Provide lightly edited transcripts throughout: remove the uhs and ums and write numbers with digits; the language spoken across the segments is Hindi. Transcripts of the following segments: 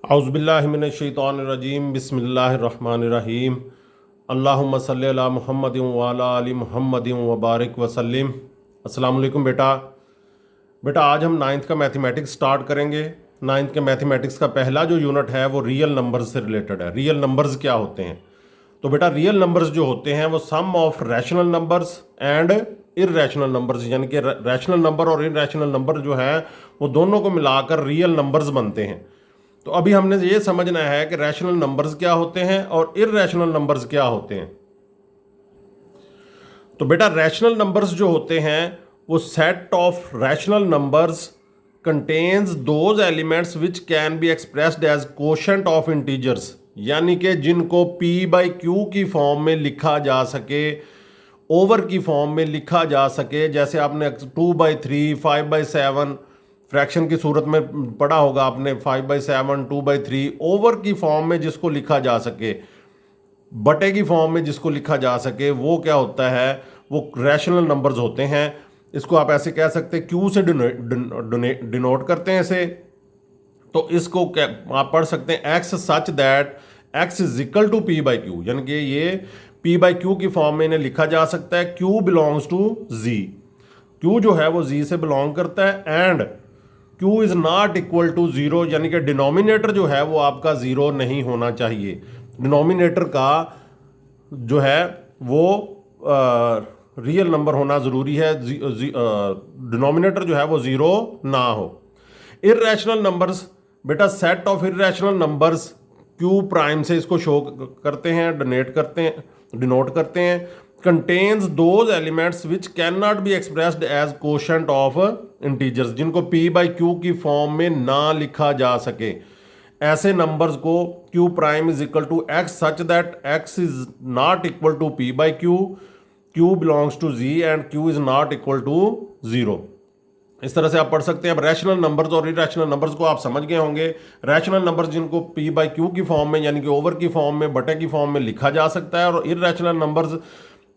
औज़ुबिल्लाहिमिनश्शैतानिर्रजीम बिस्मिल्लाहिर्रहमानिर्रहीम अल्लाहुम्मा सल्लि अला मुहम्मदिन व अला आलि मुहम्मदिन व बारिक वसल्लिम। अस्सलाम वालेकुम बेटा। आज हम नाइन्थ का मैथमेटिक्स स्टार्ट करेंगे। नाइन्थ के मैथमेटिक्स का पहला जो यूनिट है वो रियल नंबर्स से रिलेटेड है। रियल नंबर्स क्या होते हैं? तो बेटा रियल नंबर्स जो होते हैं वो sum of rational numbers and irrational numbers, यानी कि रैशनल नंबर और इररेशनल नंबर जो है वो दोनों को मिलाकर रियल नंबर्स बनते हैं। तो अभी हमने ये समझना है कि रैशनल नंबर्स क्या होते हैं और इररेशनल नंबर्स क्या होते हैं। तो बेटा रैशनल नंबर्स जो होते हैं वो set of rational numbers contains those elements which can be expressed as quotient of integers, यानी कि जिनको p बाई क्यू की फॉर्म में लिखा जा सके, ओवर की फॉर्म में लिखा जा सके। जैसे आपने 2/3, 5/7 फ्रैक्शन की सूरत में पढ़ा होगा आपने, 5/7, 2/3 ओवर की फॉर्म में जिसको लिखा जा सके, बटे की फॉर्म में जिसको लिखा जा सके, वो क्या होता है? वो रैशनल नंबर्स होते हैं। इसको आप ऐसे कह सकते हैं, क्यू से डिनोट करते हैं इसे। तो इसको क्या आप पढ़ सकते हैं, x such that x is equal to p by q, यानी कि ये पी बाई क्यू की फॉर्म में इन्हें लिखा जा सकता है। Q belongs to Z, q जो है वो जी से बिलोंग करता है। And q is not equal to zero, यानी कि डिनोमिनेटर जो है वो आपका जीरो नहीं होना चाहिए। डिनोमिनेटर का जो है वो रियल नंबर होना ज़रूरी है। डिनोमिनेटर जो है वो ज़ीरो ना हो। इररेशनल नंबर्स बेटा set of irrational numbers q prime से इसको शो करते हैं, डिनोट करते हैं। Contains those elements which can not be expressed as quotient of integers, जिनको p बाई क्यू की फॉर्म में ना लिखा जा सके। ऐसे नंबर्स को q prime is equal to x such that x is not equal to p by q, q belongs to z and q is not equal to zero. इस तरह से आप पढ़ सकते हैं। अब रैशनल नंबर्स और इररेशनल नंबर्स को आप समझ गए होंगे। रैशनल नंबर्स जिनको p बाई क्यू की फॉर्म में, यानी कि ओवर की फॉर्म में, बटे की फॉर्म में लिखा जा सकता है। और इररेशनल नंबर्स,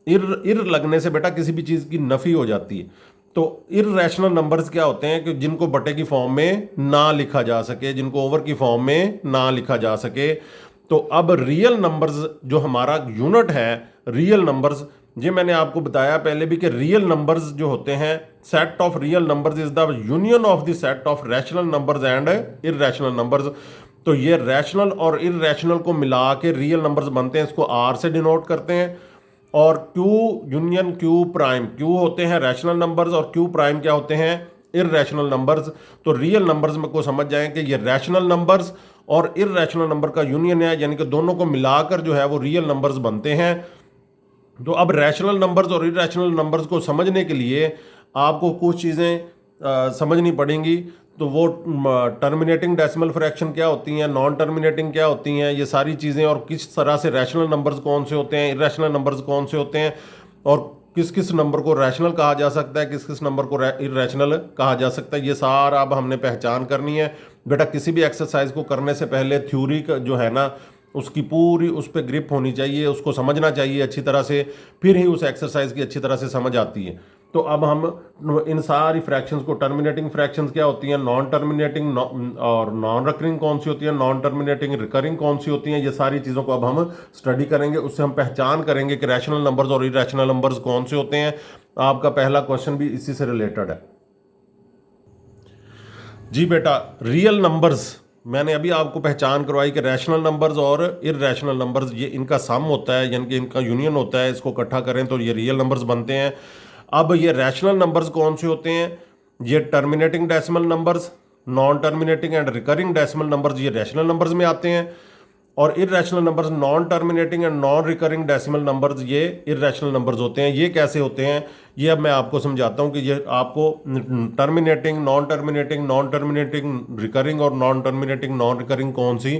इर लगने से बेटा किसी भी चीज़ की नफ़ी हो जाती है। तो इररेशनल नंबर्स क्या होते हैं कि जिनको बटे की फॉर्म में ना लिखा जा सके, जिनको ओवर की फॉर्म में ना लिखा जा सके। तो अब रियल नंबर्स जो हमारा यूनिट है, रियल नंबर्स, ये मैंने आपको बताया पहले भी कि रियल नंबर्स जो होते हैं, set of real numbers is the union of the set of rational numbers and irrational numbers. तो ये रैशनल और इररेशनल को मिला के रियल नंबर्स बनते हैं। इसको आर से डिनोट करते हैं। और Q union Q prime, Q होते हैं रैशनल नंबर्स और Q प्राइम क्या होते हैं? Irrational numbers. तो रियल नंबर्स में को समझ जाएं कि ये रैशनल नंबर्स और इररेशनल नंबर का यूनियन है, यानी कि दोनों को मिलाकर जो है वो रियल नंबर्स बनते हैं। तो अब रैशनल नंबर्स और इररेशनल नंबर्स को समझने के लिए आपको कुछ चीज़ें समझनी पड़ेंगी। तो वो टर्मिनेटिंग डेसिमल फ्रैक्शन क्या होती हैं, नॉन टर्मिनेटिंग क्या होती हैं, ये सारी चीज़ें, और किस तरह से रैशनल नंबर्स कौन से होते हैं, इररेशनल नंबर्स कौन से होते हैं, और किस किस नंबर को रैशनल कहा जा सकता है, किस किस नंबर को इररेशनल कहा जा सकता है, ये सारा अब हमने पहचान करनी है। बेटा किसी भी एक्सरसाइज को करने से पहले थ्योरी का जो है ना, उसकी पूरी उस पर ग्रिप होनी चाहिए, उसको समझना चाहिए अच्छी तरह से, फिर ही उस एक्सरसाइज की अच्छी तरह से समझ आती है। तो अब हम इन सारी फ्रैक्शंस को, टर्मिनेटिंग फ्रैक्शंस क्या होती हैं, नॉन टर्मिनेटिंग और नॉन रिकरिंग कौन सी होती है, नॉन टर्मिनेटिंग रिकरिंग कौन सी होती हैं, ये सारी चीज़ों को अब हम स्टडी करेंगे। उससे हम पहचान करेंगे कि रैशनल नंबर्स और इररेशनल नंबर्स कौन से होते हैं। आपका पहला क्वेश्चन भी इसी से रिलेटेड है। जी बेटा, रियल नंबर्स मैंने अभी आपको पहचान करवाई कि रैशनल नंबर्स और इररेशनल नंबर्स, ये इनका सम होता है, यानी कि इनका यूनियन होता है। इसको इकट्ठा करें तो ये रियल नंबर्स बनते हैं। अब ये रैशनल नंबर्स कौन से होते हैं? ये terminating decimal numbers, non terminating and recurring decimal numbers, ये रैशनल नंबर्स में आते हैं। और irrational numbers, non terminating and non recurring decimal numbers, ये इररेशनल नंबर्स होते हैं। ये कैसे होते हैं ये अब मैं आपको समझाता हूँ कि ये आपको टर्मिनेटिंग, नॉन टर्मिनेटिंग रिकरिंग और नॉन टर्मिनेटिंग नॉन रिकरिंग कौन सी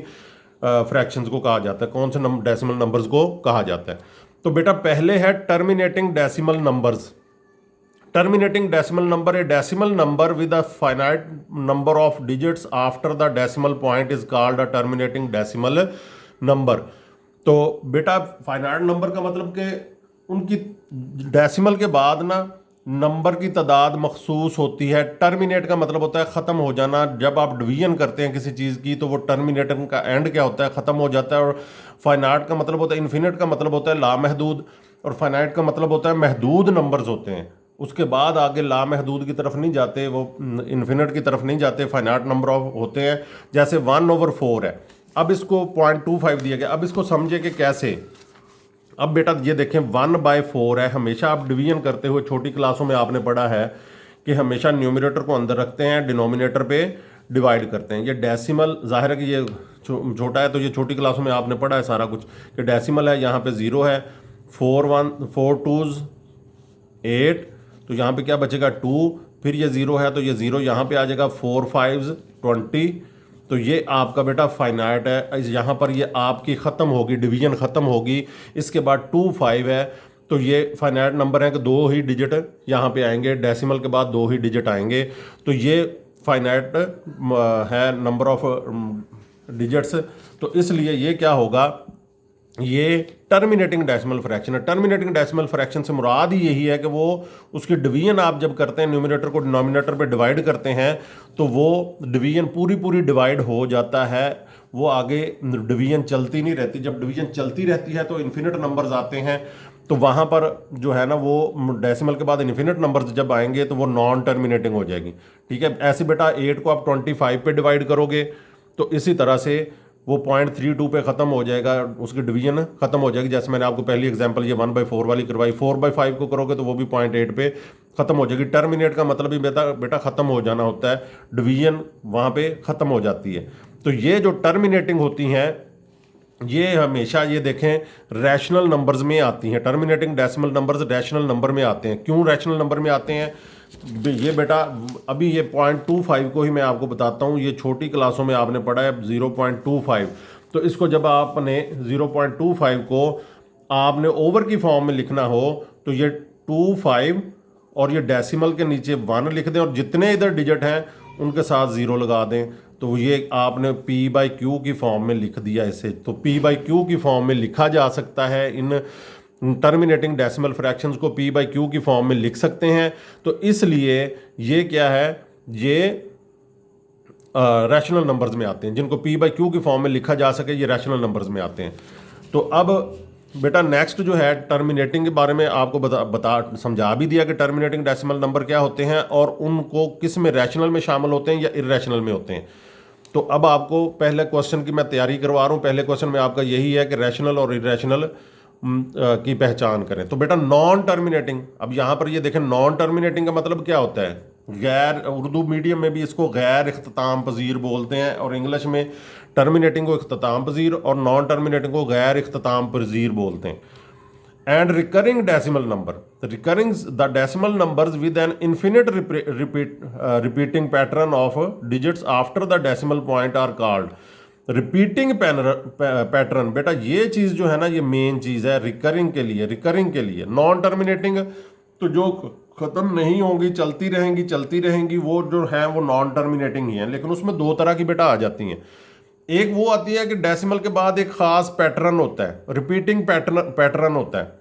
फ्रैक्शंस को कहा जाता है, कौन से डेसिमल नंबर्स को कहा जाता है। तो बेटा पहले है terminating decimal numbers. Terminating decimal number, a decimal number with a finite number of digits after the decimal point is called a terminating decimal number। तो बेटा फाइनाइट नंबर का मतलब कि उनकी डेसिमल के बाद ना नंबर की तादाद मखसूस होती है। टर्मिनेट का मतलब होता है ख़त्म हो जाना। जब आप डिवीजन करते हैं किसी चीज़ की तो वो टर्मिनेटर का एंड क्या होता है, ख़त्म हो जाता है। और फाइनाइट का मतलब होता है, इन्फिनिट का मतलब होता है लामहदूद, और फाइनाइट का मतलब होता है महदूद नंबर्स होते हैं। उसके बाद आगे लामहदूद की तरफ नहीं जाते, वो इन्फिनिट की तरफ नहीं जाते, फाइनाइट नंबर ऑफ होते हैं। जैसे 1/4 है। अब इसको 0.25 दिया गया। अब इसको समझे कि कैसे। अब बेटा ये देखें 1/4 है। हमेशा आप डिवीजन करते हुए छोटी क्लासों में आपने पढ़ा है कि हमेशा न्यूमरेटर को अंदर रखते हैं, डिनोमिनेटर पे डिवाइड करते हैं। ये डेसिमल, जाहिर है कि ये छोटा है तो ये छोटी क्लासों में आपने पढ़ा है सारा कुछ कि डेसिमल है, यहाँ पे 0 है। 4 2s 8, तो यहाँ पे क्या बचेगा 2। फिर ये 0 है तो ये 0 यहाँ पे आ जाएगा। 4 5s 20। तो ये आपका बेटा फाइनाइट है। यहाँ पर ये आपकी ख़त्म होगी, डिवीजन ख़त्म होगी। इसके बाद 2 5 है तो ये फाइनाइट नंबर है कि 2 ही डिजिट यहाँ पे आएंगे, डेसिमल के बाद 2 ही डिजिट आएंगे। तो ये फाइनाइट है नंबर ऑफ डिजिट्स। तो इसलिए ये क्या होगा, ये टर्मिनेटिंग डेसिमल फ्रैक्शन है। टर्मिनेटिंग डेसिमल फ्रैक्शन से मुराद ही यही है कि वो उसकी डिवीजन आप जब करते हैं, न्यूमरेटर को डिनोमिनेटर पे डिवाइड करते हैं तो वो डिवीजन पूरी पूरी डिवाइड हो जाता है। वो आगे डिवीजन चलती नहीं रहती। जब डिवीजन चलती रहती है तो इन्फिनिट नंबर्स आते हैं, तो वहाँ पर जो है ना वो डेसिमल के बाद इन्फिनिट नंबर्स जब आएंगे तो वो नॉन टर्मिनेटिंग हो जाएगी। ठीक है। ऐसे बेटा 8 को आप 25 पे डिवाइड करोगे तो इसी तरह से वो 0.32 पे ख़त्म हो जाएगा, उसकी डिवीजन ख़त्म हो जाएगी। जैसे मैंने आपको पहली एग्जांपल ये 1/4 वाली करवाई। 4/5 को करोगे तो वो भी 0.8 पे ख़त्म हो जाएगी। टर्मिनेट का मतलब ही बेटा ख़त्म हो जाना होता है, डिवीजन वहाँ पे ख़त्म हो जाती है। तो ये जो टर्मिनेटिंग होती हैं ये हमेशा ये देखें रैशनल नंबर्स में आती हैं। Terminating decimal numbers rational number में आते हैं। क्यों रैशनल नंबर में आते हैं? ये बेटा अभी ये 0.25 को ही मैं आपको बताता हूँ। ये छोटी क्लासों में आपने पढ़ा है 0.25। तो इसको जब आपने 0.25 को आपने ओवर की फॉर्म में लिखना हो तो ये 25 और ये डेसिमल के नीचे 1 लिख दें और जितने इधर डिजिट हैं उनके साथ 0 लगा दें। तो ये आपने P/Q की फॉर्म में लिख दिया इसे। तो P/Q की फॉर्म में लिखा जा सकता है। इन टर्मिनेटिंग डेसिमल फ्रैक्शंस को P/Q की फॉर्म में लिख सकते हैं। तो इसलिए ये क्या है, ये रैशनल नंबर्स में आते हैं। जिनको P/Q की फॉर्म में लिखा जा सके ये रैशनल नंबर्स में आते हैं। तो अब बेटा नेक्स्ट जो है टर्मिनेटिंग के बारे में आपको बता समझा भी दिया कि टर्मिनेटिंग डेसिमल नंबर क्या होते हैं और उनको किस में रैशनल में शामिल होते हैं या इररेशनल में होते हैं। तो अब आपको पहले क्वेश्चन की मैं तैयारी करवा रहा हूँ। पहले क्वेश्चन में आपका यही है कि रैशनल और इररेशनल की पहचान करें। तो बेटा नॉन टर्मिनेटिंग, अब यहाँ पर ये देखें नॉन टर्मिनेटिंग का मतलब क्या होता है, गैर, उर्दू मीडियम में भी इसको गैर इख्तिताम पजीर बोलते हैं और इंग्लिश में टर्मिनेटिंग को इख्तिताम पजीर और नॉन टर्मिनेटिंग को गैर इख्तिताम पजीर बोलते हैं। And recurring decimal number, recurring the decimal numbers with an infinite repeating pattern of digits after the decimal point are called repeating pattern. बेटा ये चीज़ जो है ना ये मेन चीज़ है रिकरिंग के लिए। रिकरिंग के लिए नॉन टर्मिनेटिंग तो जो ख़त्म नहीं होंगी, चलती रहेंगी वो जो है वो नॉन टर्मिनेटिंग ही है। लेकिन उसमें दो तरह की बेटा आ जाती हैं। एक वो आती है कि डेसिमल के बाद एक ख़ास पैटर्न होता है, रिपीटिंग पैटर्न होता है,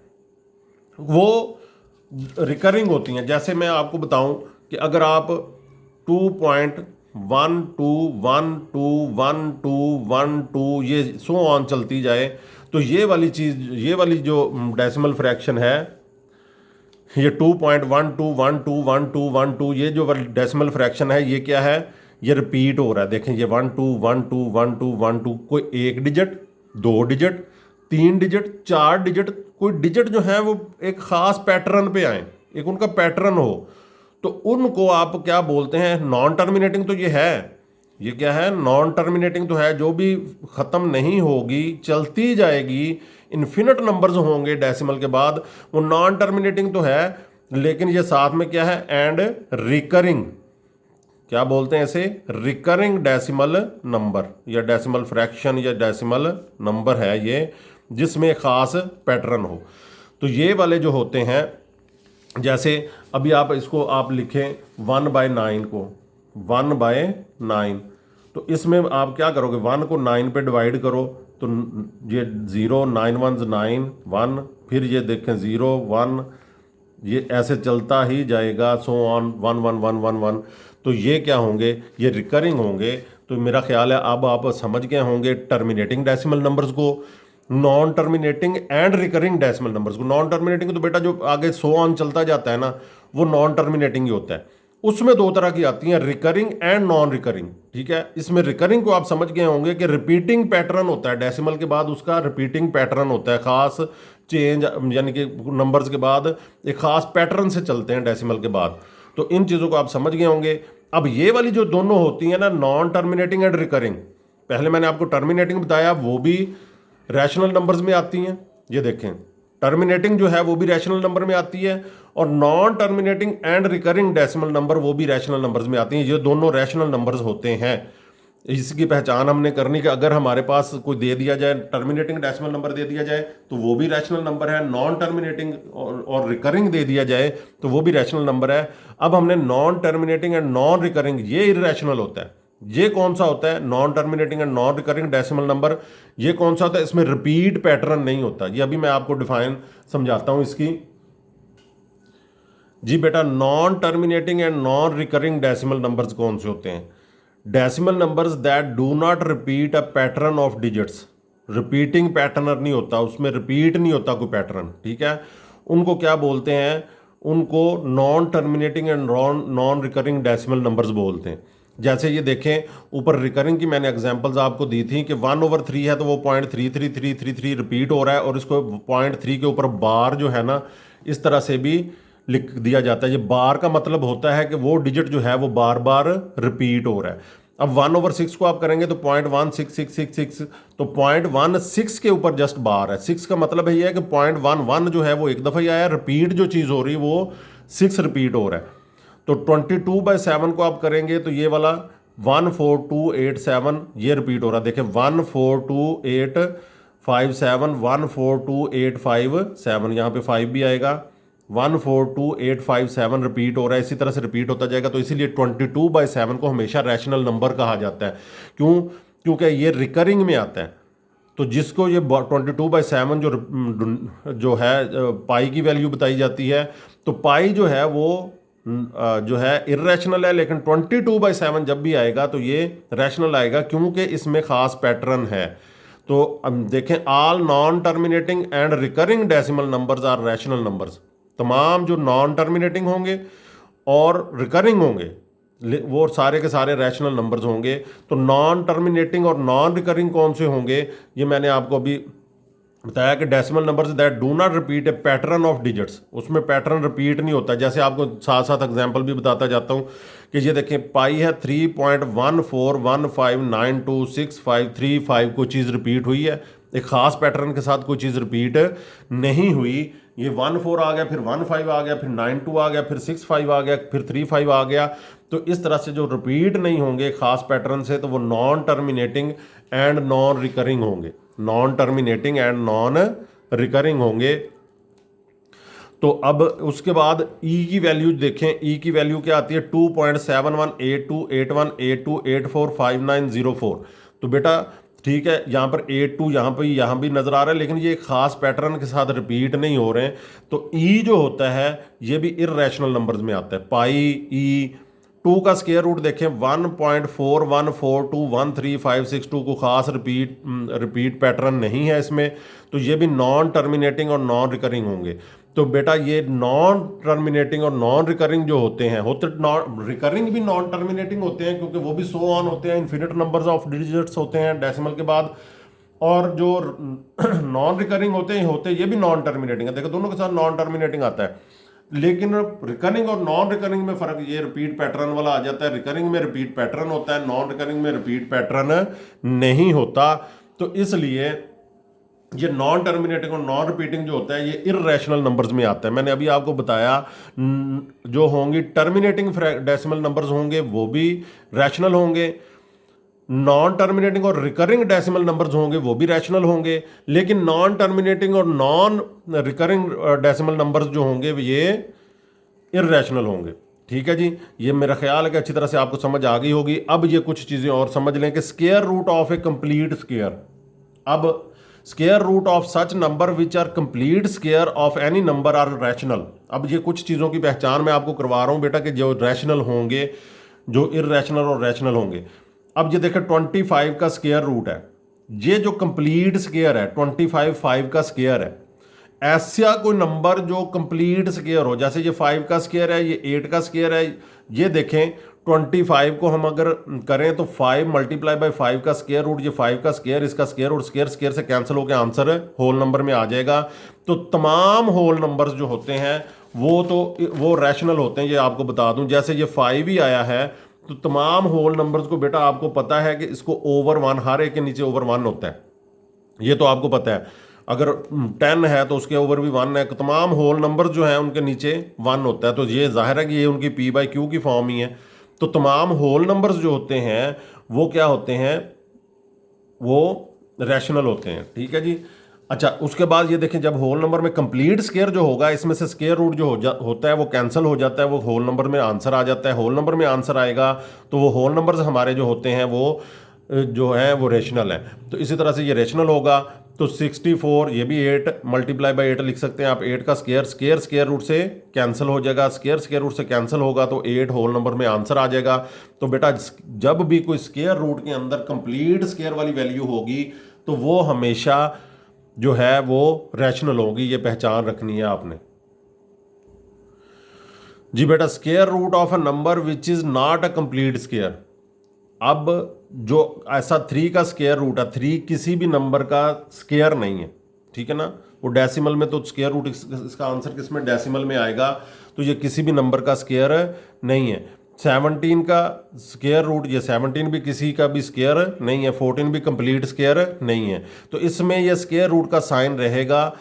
वो रिकरिंग होती हैं। जैसे मैं आपको बताऊं कि अगर आप 2.121212 ये सो ऑन चलती जाए तो ये वाली चीज़, ये वाली जो डेसिमल फ्रैक्शन है ये 2.121212 ये जो डेसिमल फ्रैक्शन है ये क्या है, ये रिपीट हो रहा है। देखें ये 1 2 1 2 1 2 1 2, कोई 1 डिजिट, 2 डिजिट, 3 डिजिट, 4 डिजिट, कोई डिजिट जो है वो एक ख़ास पैटर्न पे आए, एक उनका पैटर्न हो, तो उनको आप क्या बोलते हैं, नॉन टर्मिनेटिंग। तो ये है, ये क्या है, नॉन टर्मिनेटिंग तो है जो भी ख़त्म नहीं होगी, चलती जाएगी, इन्फिनिट नंबर्स होंगे डेसिमल के बाद, वो नॉन टर्मिनेटिंग तो है। लेकिन ये साथ में क्या है, एंड रिकरिंग, क्या बोलते हैं इसे, रिकरिंग डेसिमल नंबर या डेसिमल फ्रैक्शन या डेसिमल नंबर है ये, जिसमें ख़ास पैटर्न हो। तो ये वाले जो होते हैं, जैसे अभी आप इसको आप लिखें 1/9 को 1/9, तो इसमें आप क्या करोगे, 1 को 9 पे डिवाइड करो तो ये 0 9 1 9 1, फिर ये देखें 0 1 ये ऐसे चलता ही जाएगा, सो ऑन 1 1 1 1 1। तो ये क्या होंगे, ये रिकरिंग होंगे। तो मेरा ख्याल है अब आप समझ गए होंगे टर्मिनेटिंग डेसिमल नंबर्स को, non terminating and recurring decimal numbers को। नॉन टर्मिनेटिंग तो बेटा जो आगे सो ऑन चलता जाता है ना, वो नॉन टर्मिनेटिंग ही होता है। उसमें दो तरह की आती हैं, रिकरिंग एंड नॉन रिकरिंग। ठीक है, इसमें रिकरिंग को आप समझ गए होंगे कि रिपीटिंग पैटर्न होता है, डेसिमल के बाद उसका रिपीटिंग पैटर्न होता है, खास चेंज, यानी कि नंबर्स के बाद एक खास पैटर्न से चलते हैं डेसिमल के बाद। तो इन चीज़ों को आप समझ गए होंगे। अब ये वाली जो दोनों होती हैं ना, नॉन टर्मिनेटिंग एंड रिकरिंग, पहले मैंने आपको टर्मिनेटिंग बताया, वो भी रैशनल नंबर्स में आती हैं। ये देखें, टर्मिनेटिंग जो है वो भी रैशनल नंबर में आती है, और non terminating and recurring decimal number वो भी रैशनल नंबर्स में आती हैं। ये दोनों रैशनल नंबर्स होते हैं। इसकी पहचान हमने करनी कि अगर हमारे पास कोई दे दिया जाए, टर्मिनेटिंग डेसिमल नंबर दे दिया जाए तो वो भी रैशनल नंबर है, नॉन टर्मिनेटिंग और रिकरिंग दे दिया जाए तो वो भी रैशनल नंबर है। अब हमने non terminating and non recurring, ये इररेशनल होता है। ये कौन सा होता है, non terminating and non recurring decimal number, ये कौन सा होता है, इसमें रिपीट पैटर्न नहीं होता। ये अभी मैं आपको डिफाइन समझाता हूं इसकी। जी बेटा, non terminating and non recurring decimal numbers कौन से होते हैं, decimal numbers that do not repeat a pattern of digits. Repeating pattern नहीं होता, उसमें रिपीट नहीं होता कोई पैटर्न। ठीक है, उनको क्या बोलते हैं, उनको non terminating and non recurring decimal numbers बोलते हैं। जैसे ये देखें, ऊपर रिकरिंग की मैंने एग्जांपल्स आपको दी थी कि 1/3 है तो वो 0.33333 रिपीट हो रहा है, और इसको 0.3 के ऊपर बार जो है ना, इस तरह से भी लिख दिया जाता है। ये बार का मतलब होता है कि वो डिजिट जो है वो बार बार रिपीट हो रहा है। अब 1/6 को आप करेंगे तो 0.16666, तो 0.16 के ऊपर जस्ट बार है। 6 का मतलब है ये है कि 0.11 जो है वो एक दफ़ा ही आया, रिपीट जो चीज़ हो रही है वो 6 रिपीट हो रहा है। तो 22/7 को आप करेंगे तो ये वाला 14287 ये रिपीट हो रहा है। देखिए 14285 14285 यहाँ पे 5 भी आएगा, 14285 रिपीट हो रहा है, इसी तरह से रिपीट होता जाएगा। तो इसीलिए 22/7 को हमेशा रैशनल नंबर कहा जाता है। क्यों, क्योंकि ये रिकरिंग में आता है। तो जिसको ये 22/7 जो है पाई की वैल्यू बताई जाती है, तो पाई जो है वो जो है इर्रेशनल है, लेकिन 22/7 जब भी आएगा तो ये रैशनल आएगा, क्योंकि इसमें खास पैटर्न है। तो अब देखें, all non terminating and recurring decimal numbers are rational numbers. तमाम जो नॉन टर्मिनेटिंग होंगे और रिकरिंग होंगे वो सारे के सारे रैशनल नंबर्स होंगे। तो नॉन टर्मिनेटिंग और नॉन रिकरिंग कौन से होंगे, ये मैंने आपको अभी बताया कि decimal numbers that do not repeat A pattern of digits, उसमें पैटर्न रिपीट नहीं होता। जैसे आपको साथ साथ एग्जांपल भी बताता जाता हूँ कि ये देखें, पाई है 3.1415926535 कोई चीज़ रिपीट हुई है, एक ख़ास पैटर्न के साथ कोई चीज़ रिपीट नहीं हुई। ये 14 आ गया, फिर 15 आ गया, फिर 92 आ गया, फिर 65 आ गया, फिर 35 आ गया। तो इस तरह से जो रिपीट नहीं होंगे खास पैटर्न से, तो वो non terminating and non recurring होंगे, non terminating and non recurring होंगे। तो अब उसके बाद ई की वैल्यू देखें, ई की वैल्यू क्या आती है, 2.718281845904। तो बेटा ठीक है, यहाँ पर 82 यहाँ भी नज़र आ रहा है, लेकिन ये खास पैटर्न के साथ रिपीट नहीं हो रहे हैं। तो ई जो होता है ये भी इररेशनल नंबर्स में आता है। पाई ई 2 का स्क्वायर रूट देखें, 1.4142135562 को खास रिपीट पैटर्न नहीं है इसमें, तो ये भी नॉन टर्मिनेटिंग और नॉन रिकरिंग होंगे। तो बेटा ये नॉन टर्मिनेटिंग और नॉन रिकरिंग जो होते हैं, नॉन रिकरिंग भी नॉन टर्मिनेटिंग होते हैं, क्योंकि वो भी सो ऑन होते हैं, इन्फिनिट नंबर्स ऑफ डिजिट्स होते हैं डेसिमल के बाद। और जो नॉन रिकरिंग होते हैं ये भी नॉन टर्मिनेटिंग है। देखो दोनों के साथ नॉन टर्मिनेटिंग आता है, लेकिन रिकरिंग और नॉन रिकरिंग में फ़र्क ये रिपीट पैटर्न वाला आ जाता है। रिकरिंग में रिपीट पैटर्न होता है, नॉन रिकरिंग में रिपीट पैटर्न नहीं होता। तो इसलिए ये नॉन टर्मिनेटिंग और नॉन रिपीटिंग जो होता है ये इररेशनल नंबर्स में आता है। मैंने अभी आपको बताया जो होंगी टर्मिनेटिंग डेसिमल नंबर्स होंगे वो भी रैशनल होंगे, नॉन टर्मिनेटिंग और रिकरिंग डेसिमल नंबर्स होंगे वो भी रैशनल होंगे, लेकिन नॉन टर्मिनेटिंग और नॉन रिकरिंग डेसिमल नंबर्स जो होंगे ये इररेशनल होंगे। ठीक है जी, ये मेरा ख्याल है कि अच्छी तरह से आपको समझ आ गई होगी। अब ये कुछ चीज़ें और समझ लें कि square root of a complete square. अब square root of such number which are complete square of any number are rational. अब ये कुछ चीज़ों की पहचान मैं आपको करवा रहा हूँ बेटा कि जो रैशनल होंगे, जो इररैशनल और रैशनल होंगे। अब ये देखें 25 का स्क्वायर रूट है, ये जो कंप्लीट स्क्वायर है 25 का स्क्वायर है। ऐसा कोई नंबर जो कंप्लीट स्क्वायर हो, जैसे ये 5 का स्क्वायर है, ये 8 का स्क्वायर है। ये देखें 25 को हम अगर करें तो 5 मल्टीप्लाई बाई 5 का स्क्वायर रूट, ये 5 का स्क्वायर, इसका स्क्वायर रूट, स्क्वायर स्क्वायर से कैंसिल होकर आंसर होल नंबर में आ जाएगा। तो तमाम होल नंबर्स जो होते हैं वो रैशनल होते हैं, ये आपको बता दूं। जैसे ये 5 ही आया है तो तमाम होल नंबर्स को बेटा आपको पता है कि इसको ओवर 1, हर एक के नीचे ओवर 1 होता है, ये तो आपको पता है। अगर 10 है तो उसके ओवर भी 1 है। तमाम होल नंबर जो हैं उनके नीचे 1 होता है, तो ये जाहिर है कि ये उनकी पी बाई क्यू की फॉर्म ही है। तो तमाम होल नंबर्स जो होते हैं वो क्या होते हैं, वो रैशनल होते हैं। ठीक है जी। अच्छा, उसके बाद ये देखें जब होल नंबर में कंप्लीट स्क्वायर जो होगा, इसमें से स्क्वायर रूट जो होता है वो कैंसिल हो जाता है, वो होल नंबर में आंसर आ जाता है। होल नंबर में आंसर आएगा तो वो होल नंबर्स हमारे जो होते हैं वो जो है वो रेशनल है। तो इसी तरह से ये रेशनल होगा। तो 64, ये भी 8 मल्टीप्लाई बाई 8 लिख सकते हैं आप। 8 का स्क्वायर, स्क्वायर स्क्वायर रूट से कैंसिल हो जाएगा, स्क्वायर स्क्वायर रूट से कैंसिल होगा तो 8 होल नंबर में आंसर आ जाएगा। तो बेटा जब भी कोई स्क्वायर रूट के अंदर कंप्लीट स्क्वायर वाली वैल्यू होगी तो वो हमेशा जो है वो रैशनल होगी, ये पहचान रखनी है आपने जी बेटा। Square root of a number which is not a complete square. अब जो ऐसा 3 का स्क्वायर रूट है, 3 किसी भी नंबर का स्क्वायर नहीं है, ठीक है ना। वो डेसिमल में तो स्क्वायर रूट इसका आंसर किस में, डेसिमल में आएगा। तो ये किसी भी नंबर का स्क्वायर नहीं है। 17 का स्क्वायर रूट, ये 17 भी किसी का भी स्क्वायर नहीं है। 14 भी कंप्लीट स्क्वायर नहीं है। तो इसमें ये स्क्वायर रूट का साइन रहेगा।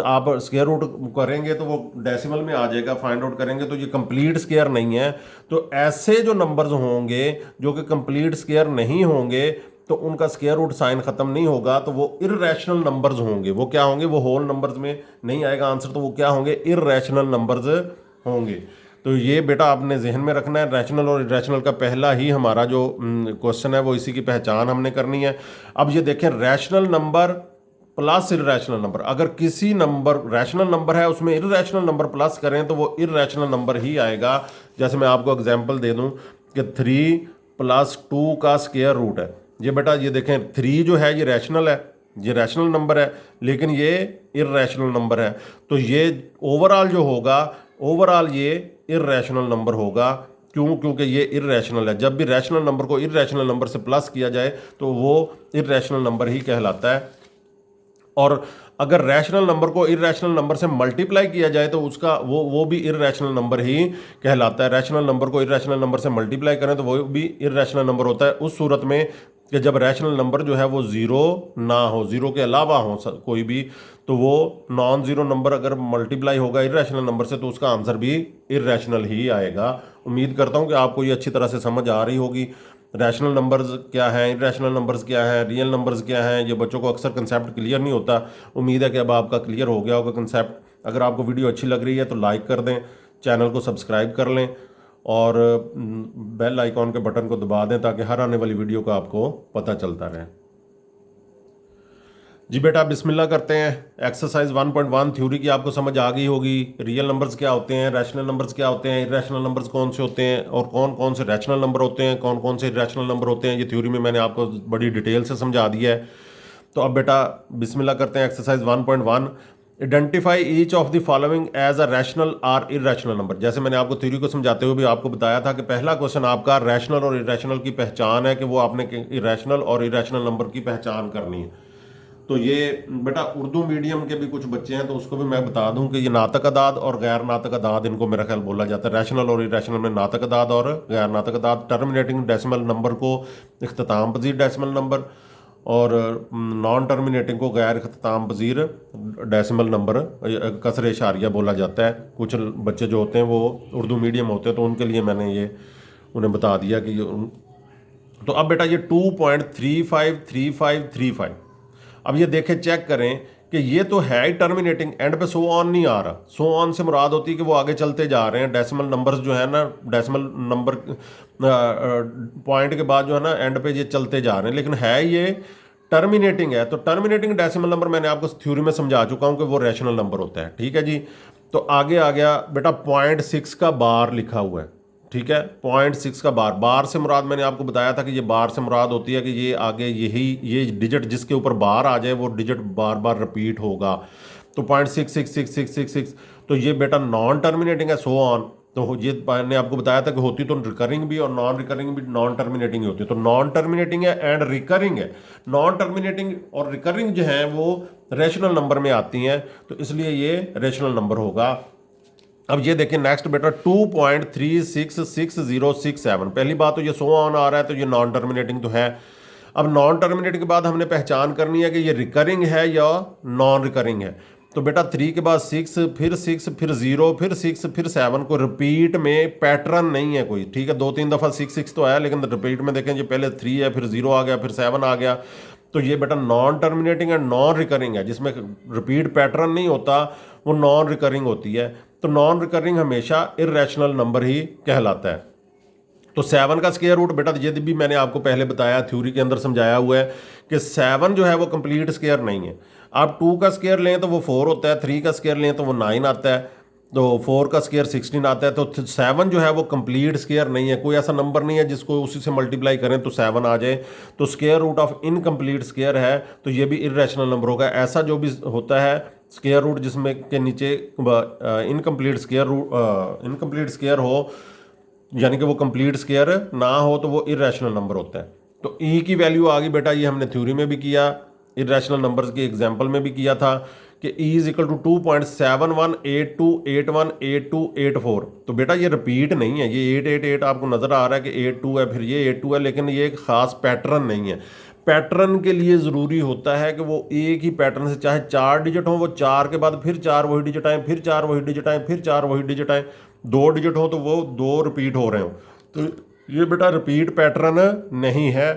आप स्क्वायर रूट करेंगे तो वो डेसिमल में आ जाएगा, फाइंड आउट करेंगे तो ये कंप्लीट स्क्वायर नहीं है। तो ऐसे जो नंबर्स होंगे जो कि कंप्लीट स्क्वायर नहीं होंगे तो उनका स्क्वायर रूट साइन खत्म नहीं होगा, तो वो इररैशनल नंबर्स होंगे। वो क्या होंगे, वो होल नंबर्स में नहीं आएगा आंसर, तो वो क्या होंगे, इररैशनल नंबर्स होंगे। तो ये बेटा आपने जहन में रखना है। रैशनल और इररैशनल का पहला ही हमारा जो क्वेश्चन है वो इसी की पहचान हमने करनी है। अब ये देखें, rational number plus irrational number, अगर किसी नंबर रैशनल नंबर है उसमें इररैशनल नंबर प्लस करें तो वो इररैशनल नंबर ही आएगा। जैसे मैं आपको एग्जांपल दे दूं कि 3 + 2 का स्क्वायर रूट है। ये बेटा ये देखें 3 जो है ये रैशनल है, ये रैशनल नंबर है, लेकिन ये इररैशनल नंबर है। तो ये ओवरऑल जो होगा, ओवरऑल ये इररैशनल नंबर होगा। क्यों? क्योंकि ये इररैशनल है। जब भी रैशनल नंबर को इररैशनल नंबर से प्लस किया जाए तो वो इररैशनल नंबर ही कहलाता है। और अगर रैशनल नंबर को इररैशनल नंबर से मल्टीप्लाई किया जाए तो उसका वो भी इररैशनल नंबर ही कहलाता है। रैशनल नंबर को इररैशनल नंबर से मल्टीप्लाई करें तो वो भी इररैशनल नंबर होता है उस सूरत में कि जब रैशनल नंबर जो है वो ज़ीरो ना हो, ज़ीरो के अलावा हो कोई भी, तो वो नॉन ज़ीरो नंबर अगर मल्टीप्लाई होगा इररैशनल नंबर से तो उसका आंसर भी इररैशनल ही आएगा। उम्मीद करता हूँ कि आपको ये अच्छी तरह से समझ आ रही होगी। रैशनल नंबर्स क्या हैं, इररैशनल नंबर्स क्या हैं, रियल नंबर्स क्या हैं, ये बच्चों को अक्सर कंसेप्ट क्लियर नहीं होता। उम्मीद है कि अब आपका क्लियर हो गया होगा कंसेप्ट। अगर आपको वीडियो अच्छी लग रही है तो लाइक कर दें, चैनल को सब्सक्राइब कर लें और बेल आइकॉन के बटन को दबा दें ताकि हर आने वाली वीडियो का आपको पता चलता रहे। जी बेटा बिस्मिल्लाह करते हैं। एक्सरसाइज 1.1 थ्योरी की आपको समझ आ गई होगी। रियल नंबर्स क्या होते हैं, रैशनल नंबर्स क्या होते हैं, इररैशनल नंबर्स कौन से होते हैं और कौन कौन से रैशनल नंबर होते हैं, कौन कौन से इररैशनल नंबर होते हैं, ये थ्योरी में मैंने आपको बड़ी डिटेल से समझा दिया है। तो अब बेटा बिस्मिल्लाह करते हैं। Exercise 1.1, identify each of the following as a rational और इररैशनल नंबर। जैसे मैंने आपको थ्योरी को समझाते हुए भी आपको बताया था कि पहला क्वेश्चन आपका रैशनल और इररैशनल की पहचान है, कि वो आपने रैशनल और इररैशनल नंबर की पहचान करनी है। तो ये बेटा उर्दू मीडियम के भी कुछ बच्चे हैं तो उसको भी मैं बता दूं कि ये नातक अदाद और गैर नातक अदाद, इनको मेरा ख्याल बोला जाता है। रैशनल और इररैशनल में नातक अदाद और गैर नातक अदाद। टर्मिनेटिंग डेसिमल नंबर को इख्तिताम पजीर डेसिमल नंबर और नॉन टर्मिनेटिंग को गैर इख्तिताम पजीर डेसिमल नंबर, कसर इशारिया बोला जाता है। कुछ बच्चे जो होते हैं वो उर्दू मीडियम होते हैं तो उनके लिए मैंने ये उन्हें बता दिया कि तो अब बेटा ये 2.353535, अब ये देखें चेक करें कि ये तो है ही टर्मिनेटिंग, एंड पे सो ऑन नहीं आ रहा। सो ऑन से मुराद होती है कि वो आगे चलते जा रहे हैं। डेसिमल नंबर्स जो है ना, डेसिमल नंबर पॉइंट के बाद जो है ना एंड पे ये चलते जा रहे हैं, लेकिन है ये टर्मिनेटिंग है, तो टर्मिनेटिंग डेसिमल नंबर मैंने आपको थ्योरी में समझा चुका हूँ कि वो रैशनल नंबर होता है। ठीक है जी। तो आगे आ गया बेटा 0.6 का बार लिखा हुआ है। ठीक है, 0.6 का बार, बार से मुराद मैंने आपको बताया था कि ये बार से मुराद होती है कि ये आगे ये डिजिट जिसके ऊपर बार आ जाए वो डिजिट बार बार रिपीट होगा। तो 0.6666666, तो ये बेटा नॉन टर्मिनेटिंग है, सो ऑन। तो ये मैंने आपको बताया था कि होती तो रिकरिंग भी और नॉन रिकरिंग भी, नॉन टर्मिनेटिंग ही होती है। तो नॉन टर्मिनेटिंग है एंड रिकरिंग है। नॉन टर्मिनेटिंग और रिकरिंग जो है वो रेशनल नंबर में आती हैं, तो इसलिए ये रेशनल नंबर होगा। अब ये देखिए नेक्स्ट बेटा 2.366067। पहली बात तो ये सो ऑन आ रहा है, तो ये नॉन टर्मिनेटिंग तो है। अब नॉन टर्मिनेटिंग के बाद हमने पहचान करनी है कि ये रिकरिंग है या नॉन रिकरिंग है। तो बेटा 3 के बाद 6, फिर 6, फिर 0, फिर 6, फिर 7 को रिपीट में पैटर्न नहीं है कोई। ठीक है, 2-3 दफ़ा 6 तो आया, लेकिन रिपीट में देखें ये पहले 3 है, फिर 0 आ गया, फिर 7 आ गया। तो ये बेटा non terminating and non recurring है, जिसमें रिपीट पैटर्न नहीं होता, वो नॉन रिकरिंग होती है। तो नॉन रिकरिंग हमेशा इररेशनल नंबर ही कहलाता है। तो 7 का स्क्वायर रूट बेटा ये भी मैंने आपको पहले बताया, थ्योरी के अंदर समझाया हुआ है कि 7 जो है वो कंप्लीट स्क्वायर नहीं है। आप 2 का स्क्वायर लें तो वो 4 होता है, 3 का स्क्वायर लें तो वो 9 आता है, तो 4 का स्क्वायर 16 आता है। तो 7 जो है वो कंप्लीट स्क्वायर नहीं है, कोई ऐसा नंबर नहीं है जिसको उसी से मल्टीप्लाई करें तो 7 आ जाए। तो square root of incomplete square है, तो ये भी इररेशनल नंबर होगा। ऐसा जो भी होता है स्क्वायर रूट जिसमें के नीचे इनकम्प्लीट स्क्वायर हो, यानी कि वो कंप्लीट स्क्वायर ना हो, तो वो इररेशनल नंबर होता है। तो ई की वैल्यू आ गई बेटा, ये हमने थ्योरी में भी किया, इररेशनल नंबर्स के एग्जांपल में भी किया था कि ई इज इक्वल टू 2.7182818284। तो बेटा ये रिपीट नहीं है, ये 888 आपको नज़र आ रहा है कि 82 है, फिर ये 82 है, लेकिन ये एक ख़ास पैटर्न नहीं है। पैटर्न के लिए ज़रूरी होता है कि वो एक ही पैटर्न से, चाहे 4 डिजिट हो, वो 4 के बाद फिर 4 वही डिजिट आए, फिर 4 वही डिजिट आए, फिर 4 वही डिजिट आए। 2 डिजिट हो तो वो 2 रिपीट हो रहे हो, तो ये बेटा रिपीट पैटर्न नहीं है।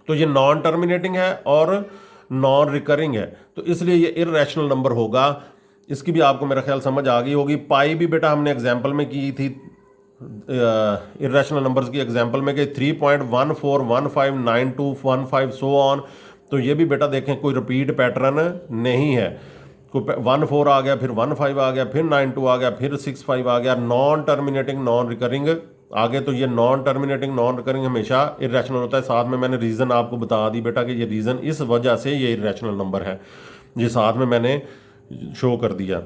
तो ये नॉन टर्मिनेटिंग है और नॉन रिकरिंग है, तो इसलिए ये इररेशनल नंबर होगा। इसकी भी आपको मेरा ख्याल समझ आ गई होगी। पाई भी बेटा हमने एग्जाम्पल में की थी, इररेशनल नंबर्स की एग्जाम्पल में कि 3.14159215 सो ऑन। तो ये भी बेटा देखें कोई रिपीट पैटर्न नहीं है, कोई 14 आ गया, फिर 15 आ गया, फिर 92 आ गया, फिर 65 आ गया। नॉन टर्मिनेटिंग नॉन रिकरिंग आगे, तो ये नॉन टर्मिनेटिंग नॉन रिकरिंग हमेशा इररेशनल होता है। साथ में मैंने रीज़न आपको बता दी बेटा कि ये रीज़न इस वजह से ये इररेशनल नंबर है, ये साथ में मैंने शो कर दिया।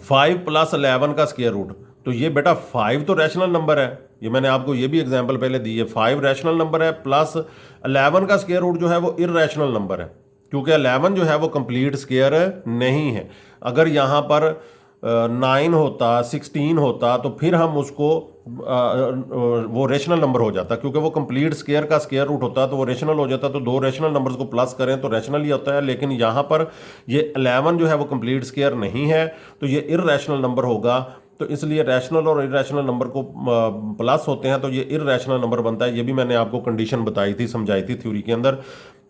5 + 11 का स्क्वायर रूट, तो ये बेटा 5 तो रैशनल नंबर है, ये मैंने आपको ये भी एग्जांपल पहले दी है। 5 रैशनल नंबर है, प्लस 11 का स्क्वायर रूट जो है वो इररेशनल नंबर है, क्योंकि 11 जो है वो कंप्लीट स्क्वायर नहीं है। अगर यहाँ पर 9 होता, 16 होता, तो फिर हम उसको वो रेशनल नंबर हो जाता, क्योंकि वो कंप्लीट स्क्वायर का स्क्वायर रूट होता तो वो रेशनल हो जाता। तो 2 रेशनल नंबर्स को प्लस करें तो रेशनल ही होता है, लेकिन यहाँ पर ये 11 जो है वो कंप्लीट स्क्वायर नहीं है, तो ये इररेशनल नंबर होगा। तो इसलिए रैशनल और इररेशनल नंबर को प्लस होते हैं तो ये इररेशनल नंबर बनता है। ये भी मैंने आपको कंडीशन बताई थी, समझाई थी थ्योरी के अंदर।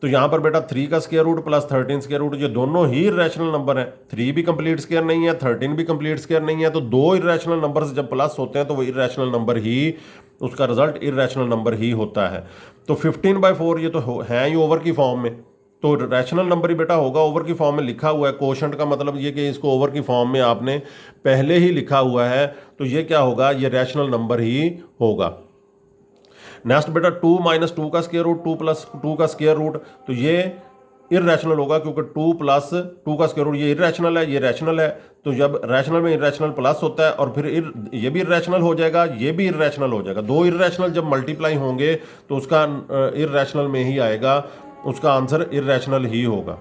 तो यहाँ पर बेटा 3 का square root plus 13 square root, ये दोनों ही इररेशनल नंबर हैं। 3 भी कंप्लीट स्क्वायर नहीं है, 13 भी कंप्लीट स्क्वायर नहीं है। तो 2 इररेशनल नंबर्स जब प्लस होते हैं तो वो इररेशनल नंबर ही, उसका रिजल्ट इररेशनल नंबर ही होता है। तो 15/4 ये तो है ही ओवर की फॉर्म में, तो रैशनल नंबर ही बेटा होगा। ओवर की फॉर्म में लिखा हुआ है, कोशेंट का मतलब ये कि इसको ओवर की फॉर्म में आपने पहले ही लिखा हुआ है, तो ये क्या होगा, ये रैशनल नंबर ही होगा। नेक्स्ट बेटा 2 - 2 का स्क्वायर रूट, 2 + 2 का स्क्वायर रूट, तो ये इररेशनल होगा, क्योंकि 2 + 2 का स्क्वायर रूट ये इररेशनल है, ये रैशनल है। तो जब रैशनल में इररेशनल प्लस होता है और फिर ये भी इररेशनल हो जाएगा, ये भी इररेशनल हो जाएगा। 2 इररेशनल जब मल्टीप्लाई होंगे तो उसका इररेशनल में ही आएगा, उसका आंसर इररेशनल ही होगा।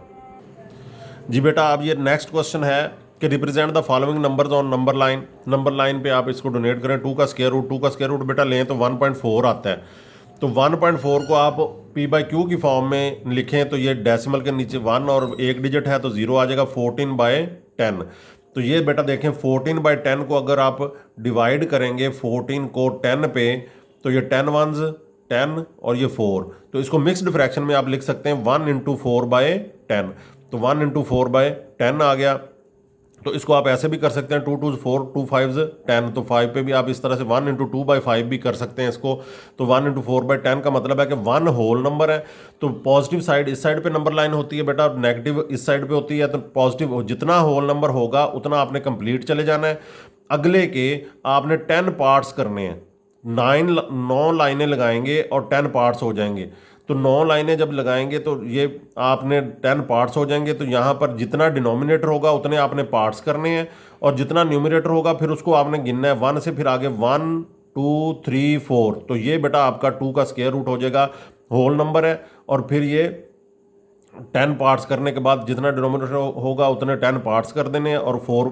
जी बेटा अब ये नेक्स्ट क्वेश्चन है कि represent the following numbers on number line. Number line पे आप इसको डोनेट करें। 2 का स्क्वायर रूट, 2 का स्क्वायर रूट बेटा लें तो 1.4 आता है। तो 1.4 को आप p/q की फॉर्म में लिखें तो ये डेसिमल के नीचे 1 और 1 डिजिट है तो 0 आ जाएगा। 14/10, तो ये बेटा देखें 14/10 को अगर आप डिवाइड करेंगे 14 को 10 पे, तो ये 10 1s 10 और ये 4, तो इसको मिक्स्ड फ्रैक्शन में आप लिख सकते हैं 1 × 4/10। तो 1 × 4/10 आ गया। तो इसको आप ऐसे भी कर सकते हैं, 2 2 4 2 5 10, तो 5 पे भी आप इस तरह से 1 × 2/5 भी कर सकते हैं इसको। तो 1 × 4/10 का मतलब है कि 1 होल नंबर है, तो पॉजिटिव साइड इस साइड पे नंबर लाइन होती है बेटा, नेगेटिव इस साइड पे होती है। तो पॉजिटिव जितना होल नंबर होगा उतना आपने कंप्लीट चले जाना है। अगले के आपने 10 पार्ट्स करने हैं, 9 लाइनें लगाएंगे और 10 पार्ट्स हो जाएंगे। तो 9 लाइनें जब लगाएंगे तो ये आपने 10 पार्ट्स हो जाएंगे। तो यहाँ पर जितना डिनोमिनेटर होगा उतने आपने पार्ट्स करने हैं, और जितना न्यूमरेटर होगा फिर उसको आपने गिनना है 1 से, फिर आगे 1 2 3 4। तो ये बेटा आपका 2 का स्क्वायर रूट हो जाएगा, होल नंबर है। और फिर ये 10 पार्ट्स करने के बाद जितना डिनोमिनेटर होगा उतने 10 पार्ट्स कर देने हैं, और 4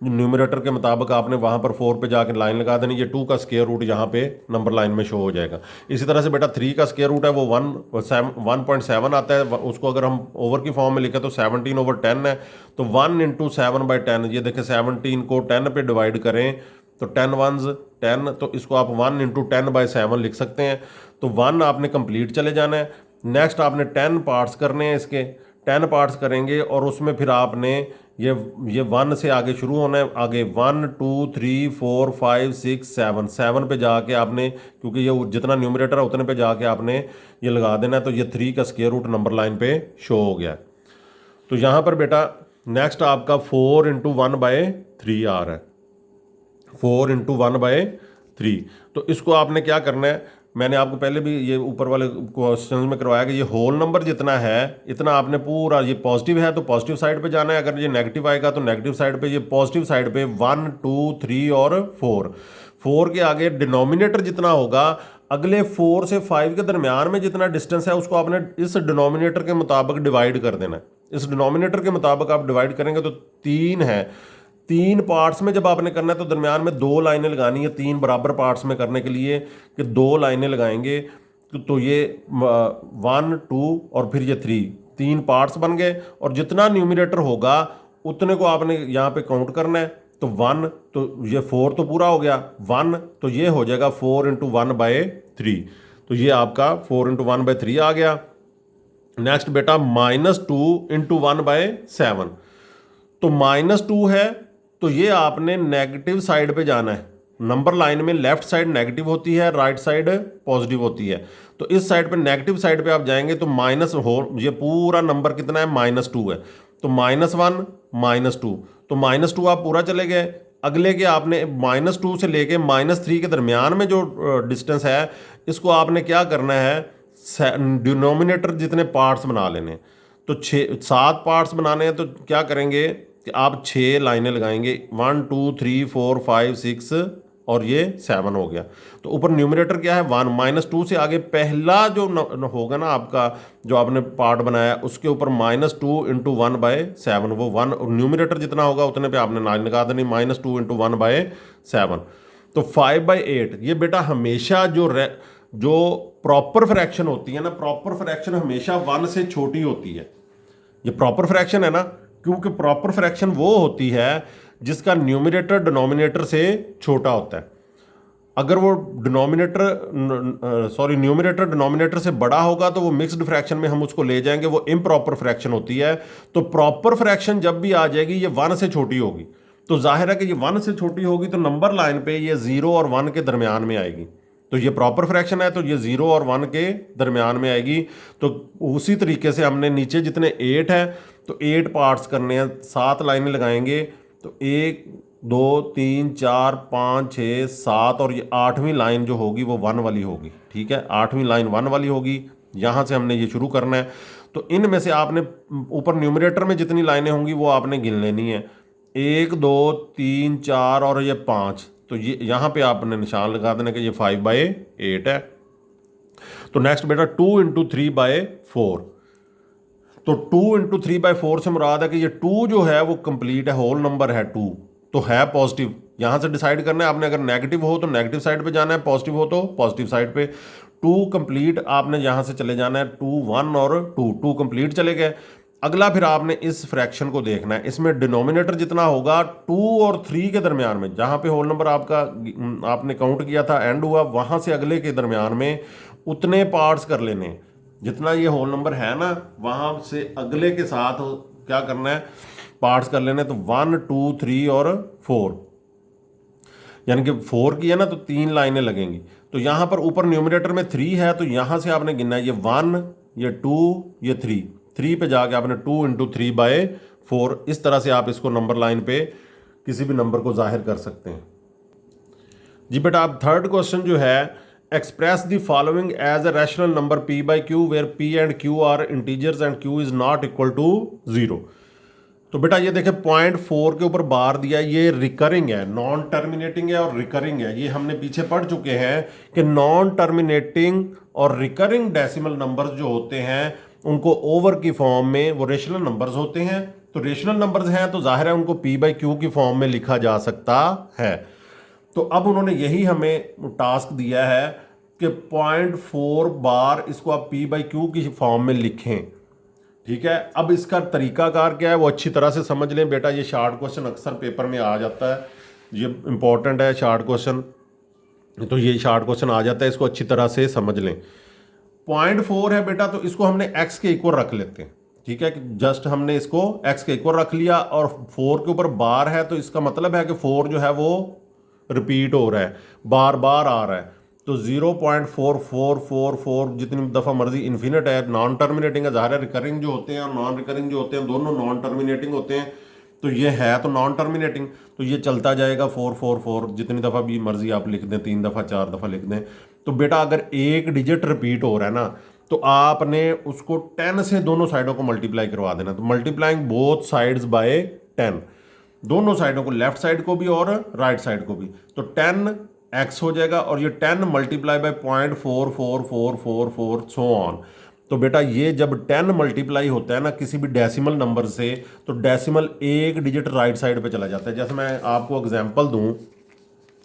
न्यूमरेटर के मुताबिक आपने वहाँ पर 4 पे जाके लाइन लगा देनी। ये 2 का स्क्वायर रूट यहाँ पे नंबर लाइन में शो हो जाएगा। इसी तरह से बेटा 3 का स्क्वायर रूट है वो 1.7 आता है। उसको अगर हम ओवर की फॉर्म में लिखें तो 17/10 है। तो 1 × 7/10, ये देखें 17 को 10 पे डिवाइड करें तो 10 1s 10, तो इसको आप 1 × 10/7 लिख सकते हैं। तो 1 आपने कंप्लीट चले जाना है। नेक्स्ट आपने 10 पार्ट्स करने हैं, इसके 10 पार्ट्स करेंगे और उसमें फिर आपने ये 1 से आगे शुरू होना है, आगे 1 2 3 4 5 6 7 7 पे जाके आपने, क्योंकि ये जितना न्यूमरेटर है उतने पे जाके आपने ये लगा देना है। तो ये 3 का स्क्वायर रूट नंबर लाइन पे शो हो गया। तो यहाँ पर बेटा नेक्स्ट आपका 4 × 1/3 आ रहा है, 4 × 1/3। तो इसको आपने क्या करना है, मैंने आपको पहले भी ये ऊपर वाले क्वेश्चन में करवाया कि ये होल नंबर जितना है इतना आपने पूरा, ये पॉजिटिव है तो पॉजिटिव साइड पे जाना है, अगर ये नेगेटिव आएगा तो नेगेटिव साइड पे। ये पॉजिटिव साइड पे 1 2 3 और 4 के आगे डिनोमिनेटर जितना होगा, अगले 4 से 5 के दरमियान में जितना डिस्टेंस है उसको आपने इस डिनोमिनेटर के मुताबिक डिवाइड कर देना है। इस डिनोमिनेटर के मुताबिक आप डिवाइड करेंगे तो 3 है। 3 पार्ट्स में जब आपने करना है तो दरमियान में 2 लाइनें लगानी है, 3 बराबर पार्ट्स में करने के लिए कि 2 लाइनें लगाएंगे। तो ये 1 2 और फिर ये 3 पार्ट्स बन गए, और जितना न्यूमरेटर होगा उतने को आपने यहाँ पे काउंट करना है। तो 1, तो ये 4 तो पूरा हो गया, 1 तो ये हो जाएगा 4 × 1/3। तो ये आपका 4 × 1/3 आ गया। नेक्स्ट बेटा -2 × 1/7। तो -2 है तो ये आपने नेगेटिव साइड पे जाना है। नंबर लाइन में लेफ्ट साइड नेगेटिव होती है, राइट साइड पॉजिटिव होती है। तो इस साइड पे नेगेटिव साइड पे आप जाएंगे तो माइनस हो, ये पूरा नंबर कितना है, -2 है। तो -1 -2, तो -2 आप पूरा चले गए। अगले के आपने -2 से लेके -3 के दरमियान में जो डिस्टेंस है, इसको आपने क्या करना है, डिनोमिनेटर जितने पार्ट्स बना लेने। तो 7 पार्ट्स बनाने हैं, तो क्या करेंगे कि आप 6 लाइनें लगाएंगे, 1 2 3 4 5 6 और ये 7 हो गया। तो ऊपर न्यूमरेटर क्या है 1, -2 से आगे पहला जो होगा ना आपका, जो आपने पार्ट बनाया उसके ऊपर -2 × 1/7, वो 1 न्यूमरेटर जितना होगा उतने पे आपने लाइन लगा देनी, -2 × 1/7। तो 5/8 ये बेटा हमेशा जो प्रॉपर फ्रैक्शन होती है ना, प्रॉपर फ्रैक्शन हमेशा 1 से छोटी होती है। ये प्रॉपर फ्रैक्शन है ना, क्योंकि प्रॉपर फ्रैक्शन वो होती है जिसका न्यूमरेटर डिनोमिनेटर से छोटा होता है। अगर वो न्यूमरेटर डिनोमिनेटर से बड़ा होगा तो वो मिक्स्ड फ्रैक्शन में हम उसको ले जाएंगे, वो इम्प्रॉपर फ्रैक्शन होती है। तो प्रॉपर फ्रैक्शन जब भी आ जाएगी ये 1 से छोटी होगी, तो जाहिर है कि ये 1 से छोटी होगी तो नंबर लाइन पे ये 0 और 1 के दरमियान में आएगी। तो ये प्रॉपर फ्रैक्शन है तो ये 0 और 1 के दरमियान में आएगी। तो उसी तरीके से हमने नीचे जितने 8 है तो 8 पार्ट्स करने हैं, 7 लाइनें लगाएंगे। तो 1 2 3 4 5 6 7 और ये 8वीं लाइन जो होगी वो 1 वाली होगी। ठीक है, 8वीं लाइन 1 वाली होगी। यहाँ से हमने ये शुरू करना है। तो इनमें से आपने ऊपर न्यूमरेटर में जितनी लाइनें होंगी वो आपने गिन लेनी है, 1 2 3 4 और ये 5। तो ये यहाँ पे आपने निशान लगा देना कि ये 5/8 है। तो नेक्स्ट बेटा 2 × 3/4। तो 2 × 3/4 से मुराद है कि ये 2 जो है वो कंप्लीट है, होल नंबर है 2 तो है पॉजिटिव। यहाँ से डिसाइड करना है आपने, अगर नेगेटिव हो तो नेगेटिव साइड पे जाना है, पॉजिटिव हो तो पॉजिटिव साइड पे। 2 कंप्लीट आपने यहाँ से चले जाना है, 2 1 और 2 कंप्लीट चले गए। अगला फिर आपने इस फ्रैक्शन को देखना है, इसमें डिनोमिनेटर जितना होगा 2 और 3 के दरमियान में, जहाँ पे होल नंबर आपका आपने काउंट किया था एंड हुआ, वहाँ से अगले के दरमियान में उतने पार्ट्स कर लेने। जितना ये होल नंबर है ना, वहाँ से अगले के साथ क्या करना है, पार्ट्स कर लेने, तो 1 2 3 और 4, यानी कि 4 की है ना तो 3 लाइनें लगेंगी। तो यहाँ पर ऊपर न्यूमरेटर में 3 है, तो यहाँ से आपने गिनना है ये 1, ये 2, ये 3 पे जाके आपने 2 इंटू 3/4, इस तरह से आप इसको नंबर लाइन पे किसी भी नंबर को जाहिर कर सकते हैं। जी बेटा, आप थर्ड क्वेश्चन जो है, express the following as a rational number p by q where p and q are integers and q is not equal to 0। तो बेटा ये देखें 0.4 के ऊपर बार दिया है, ये रिकरिंग है, नॉन टर्मिनेटिंग है और रिकरिंग है। ये हमने पीछे पढ़ चुके हैं कि नॉन टर्मिनेटिंग और रिकरिंग डेसिमल नंबर्स जो होते हैं उनको ओवर की फॉर्म में वो रेशनल नंबर्स होते हैं। तो रेशनल नंबर्स हैं तो जाहिर है उनको p बाई क्यू की फॉर्म में लिखा जा सकता है। तो अब उन्होंने यही हमें टास्क दिया है कि 0.4 बार इसको आप p बाई क्यू की फॉर्म में लिखें। ठीक है, अब इसका तरीकाकार क्या है वो अच्छी तरह से समझ लें बेटा। ये शार्ट क्वेश्चन अक्सर पेपर में आ जाता है, ये इंपॉर्टेंट है शार्ट क्वेश्चन, तो ये शार्ट क्वेश्चन आ जाता है, इसको अच्छी तरह से समझ लें। 0.4 है बेटा, तो इसको हमने x के इक्वल रख लेते हैं। ठीक है, जस्ट हमने इसको x के इक्वल रख लिया और 4 के ऊपर बार है, तो इसका मतलब है कि 4 जो है वो रिपीट हो रहा है, बार बार आ रहा है। तो 0.4444 जितनी दफ़ा मर्जी इन्फिनिट है, नॉन टर्मिनेटिंग है, ज़ाहिर है रिकरिंग जो होते हैं और नॉन रिकरिंग जो होते हैं दोनों नॉन टर्मिनेटिंग होते हैं। तो ये है तो नॉन टर्मिनेटिंग, तो ये चलता जाएगा 444, जितनी दफ़ा भी मर्जी आप लिख दें, 3 दफ़ा 4 दफ़ा लिख दें। तो बेटा अगर एक डिजिट रिपीट हो रहा है ना, तो आपने उसको 10 से दोनों साइडों को मल्टीप्लाई करवा देना। तो मल्टीप्लाइंग बोथ साइड्स बाय 10, दोनों साइडों को, लेफ्ट साइड को भी और राइट साइड को भी। तो 10x हो जाएगा और ये 10 मल्टीप्लाई बाय 0.44444 सो ऑन। तो बेटा ये जब 10 मल्टीप्लाई होता है ना किसी भी डेसिमल नंबर से, तो डेसिमल एक डिजिट राइट साइड पे चला जाता है। जैसे मैं आपको एग्जांपल दूं,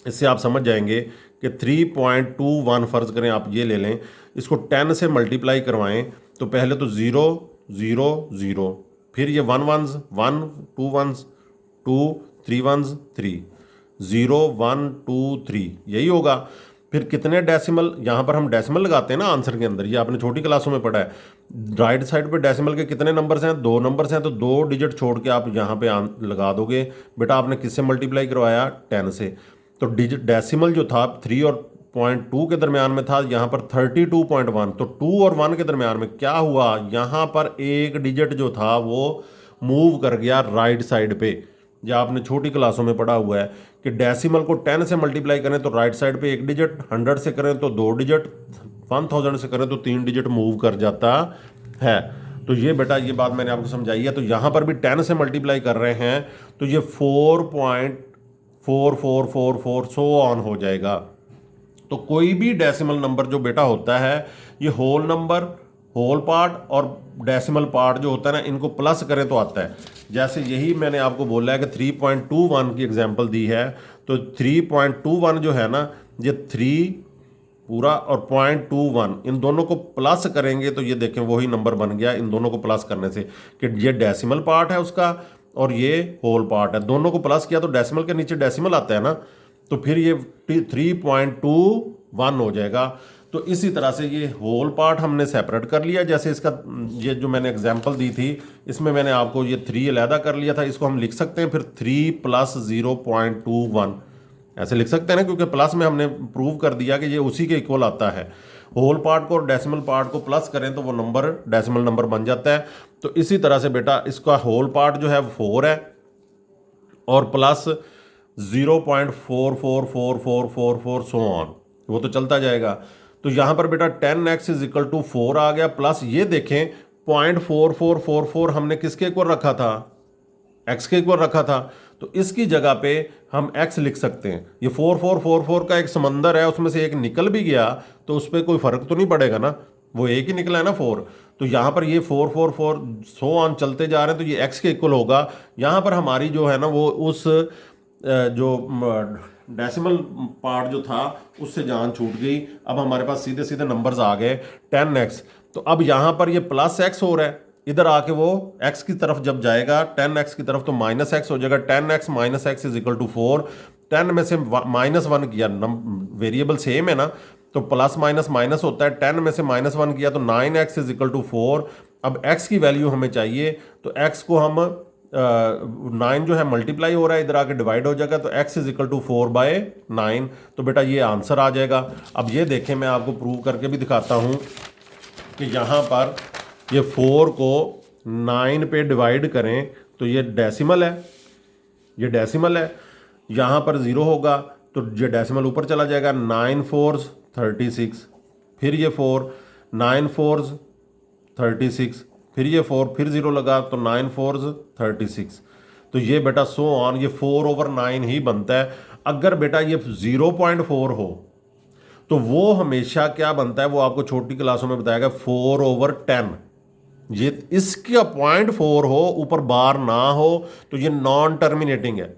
इससे आप समझ जाएंगे कि 3.21 फ़र्ज़ करें, आप ये ले लें, इसको 10 से मल्टीप्लाई करवाएं तो पहले तो 0 0 0, फिर ये 1 1s 1, 2 1s 2, 3 1s 3, 0 1 2 3, यही होगा। फिर कितने डेसिमल, यहाँ पर हम डेसिमल लगाते हैं ना आंसर के अंदर, ये आपने छोटी क्लासों में पढ़ा है। राइट साइड पे डेसिमल के कितने नंबर्स हैं, 2 नंबर्स हैं, तो 2 डिजिट छोड़ के आप यहाँ पे लगा दोगे। बेटा आपने किससे मल्टीप्लाई करवाया, 10 से। तो डिजिट डेसिमल जो था 3 और 0.2 के दरमियान में था, यहाँ पर 32.1, तो 2 और 1 के दरमियान में क्या हुआ, यहाँ पर एक डिजिट जो था वो मूव कर गया राइट साइड पे। या आपने छोटी क्लासों में पढ़ा हुआ है कि डेसिमल को 10 से मल्टीप्लाई करें तो राइट साइड पे एक डिजिट, 100 से करें तो 2 डिजिट, 1000 से करें तो 3 डिजिट मूव कर जाता है। तो ये बेटा ये बात मैंने आपको समझाई है। तो यहाँ पर भी 10 से मल्टीप्लाई कर रहे हैं तो ये 4.4444 सो ऑन हो जाएगा। तो कोई भी डेसिमल नंबर जो बेटा होता है, ये होल नंबर, होल पार्ट और डेसिमल पार्ट जो होता है ना, इनको प्लस करें तो आता है। जैसे यही मैंने आपको बोला है कि 3.21 की एग्जांपल दी है, तो 3.21 जो है ना, ये 3 पूरा और 0.21 इन दोनों को प्लस करेंगे तो ये देखें वही नंबर बन गया इन दोनों को प्लस करने से, कि ये डेसिमल पार्ट है उसका और ये होल पार्ट है। दोनों को प्लस किया तो डेसिमल के नीचे डेसिमल आता है ना, तो फिर ये 3.21 हो जाएगा। तो इसी तरह से ये होल पार्ट हमने सेपरेट कर लिया। जैसे इसका ये जो मैंने एग्जांपल दी थी, इसमें मैंने आपको ये 3 अलहदा कर लिया था, इसको हम लिख सकते हैं फिर 3 प्लस 0.21 ऐसे लिख सकते हैं ना, क्योंकि प्लस में हमने प्रूव कर दिया कि ये उसी के इक्वल आता है। होल पार्ट को और डेसिमल पार्ट को प्लस करें तो वो नंबर डेसिमल नंबर बन जाता है। तो इसी तरह से बेटा इसका होल पार्ट जो है 4 है और प्लस 0.444444 सो ऑन, वो तो चलता जाएगा। तो यहाँ पर बेटा 10x इज इक्वल टू 4 आ गया, प्लस ये देखें 0.4444 हमने किसके इक्वल रखा था, x के इक्वल रखा था। तो इसकी जगह पे हम x लिख सकते हैं। ये 4444 का एक समंदर है, उसमें से एक निकल भी गया तो उस पर कोई फर्क तो नहीं पड़ेगा ना, वो एक ही निकला है ना 4। तो यहाँ पर ये 444 सो ऑन चलते जा रहे हैं, तो ये x के इक्वल होगा। यहाँ पर हमारी जो है ना वो उस जो डेसिमल पार्ट जो था उससे जान छूट गई। अब हमारे पास सीधे सीधे नंबर्स आ गए 10x। तो अब यहाँ पर ये प्लस x हो रहा है, इधर आके वो x की तरफ जब जाएगा 10x की तरफ तो माइनस x हो जाएगा। 10x minus x is equal to 4। 10 में से -1 किया, वेरिएबल सेम है ना, तो प्लस माइनस माइनस होता है। 10 में से -1 किया तो 9x इज इक्वल टू 4। अब x की वैल्यू हमें चाहिए, तो x को हम 9 जो है मल्टीप्लाई हो रहा है, इधर आके डिवाइड हो जाएगा, तो x इज इक्वल टू 4/9। तो बेटा ये आंसर आ जाएगा। अब ये देखें, मैं आपको प्रूव करके भी दिखाता हूँ कि यहाँ पर ये 4 को 9 पे डिवाइड करें तो ये डेसिमल है, ये डेसिमल है, यहाँ पर 0 होगा तो ये डेसिमल ऊपर चला जाएगा। 9 4s 36, फिर ये 4, 9 4s 36, फिर ये 4, फिर 0 लगा तो 9 4s 36। तो ये बेटा सो ऑन, ये 4/9 ही बनता है। अगर बेटा ये 0.4 हो तो वो हमेशा क्या बनता है, वो आपको छोटी क्लासों में बताएगा 4/10। ये इसका 0.4 हो, ऊपर बार ना हो, तो ये नॉन टर्मिनेटिंग है,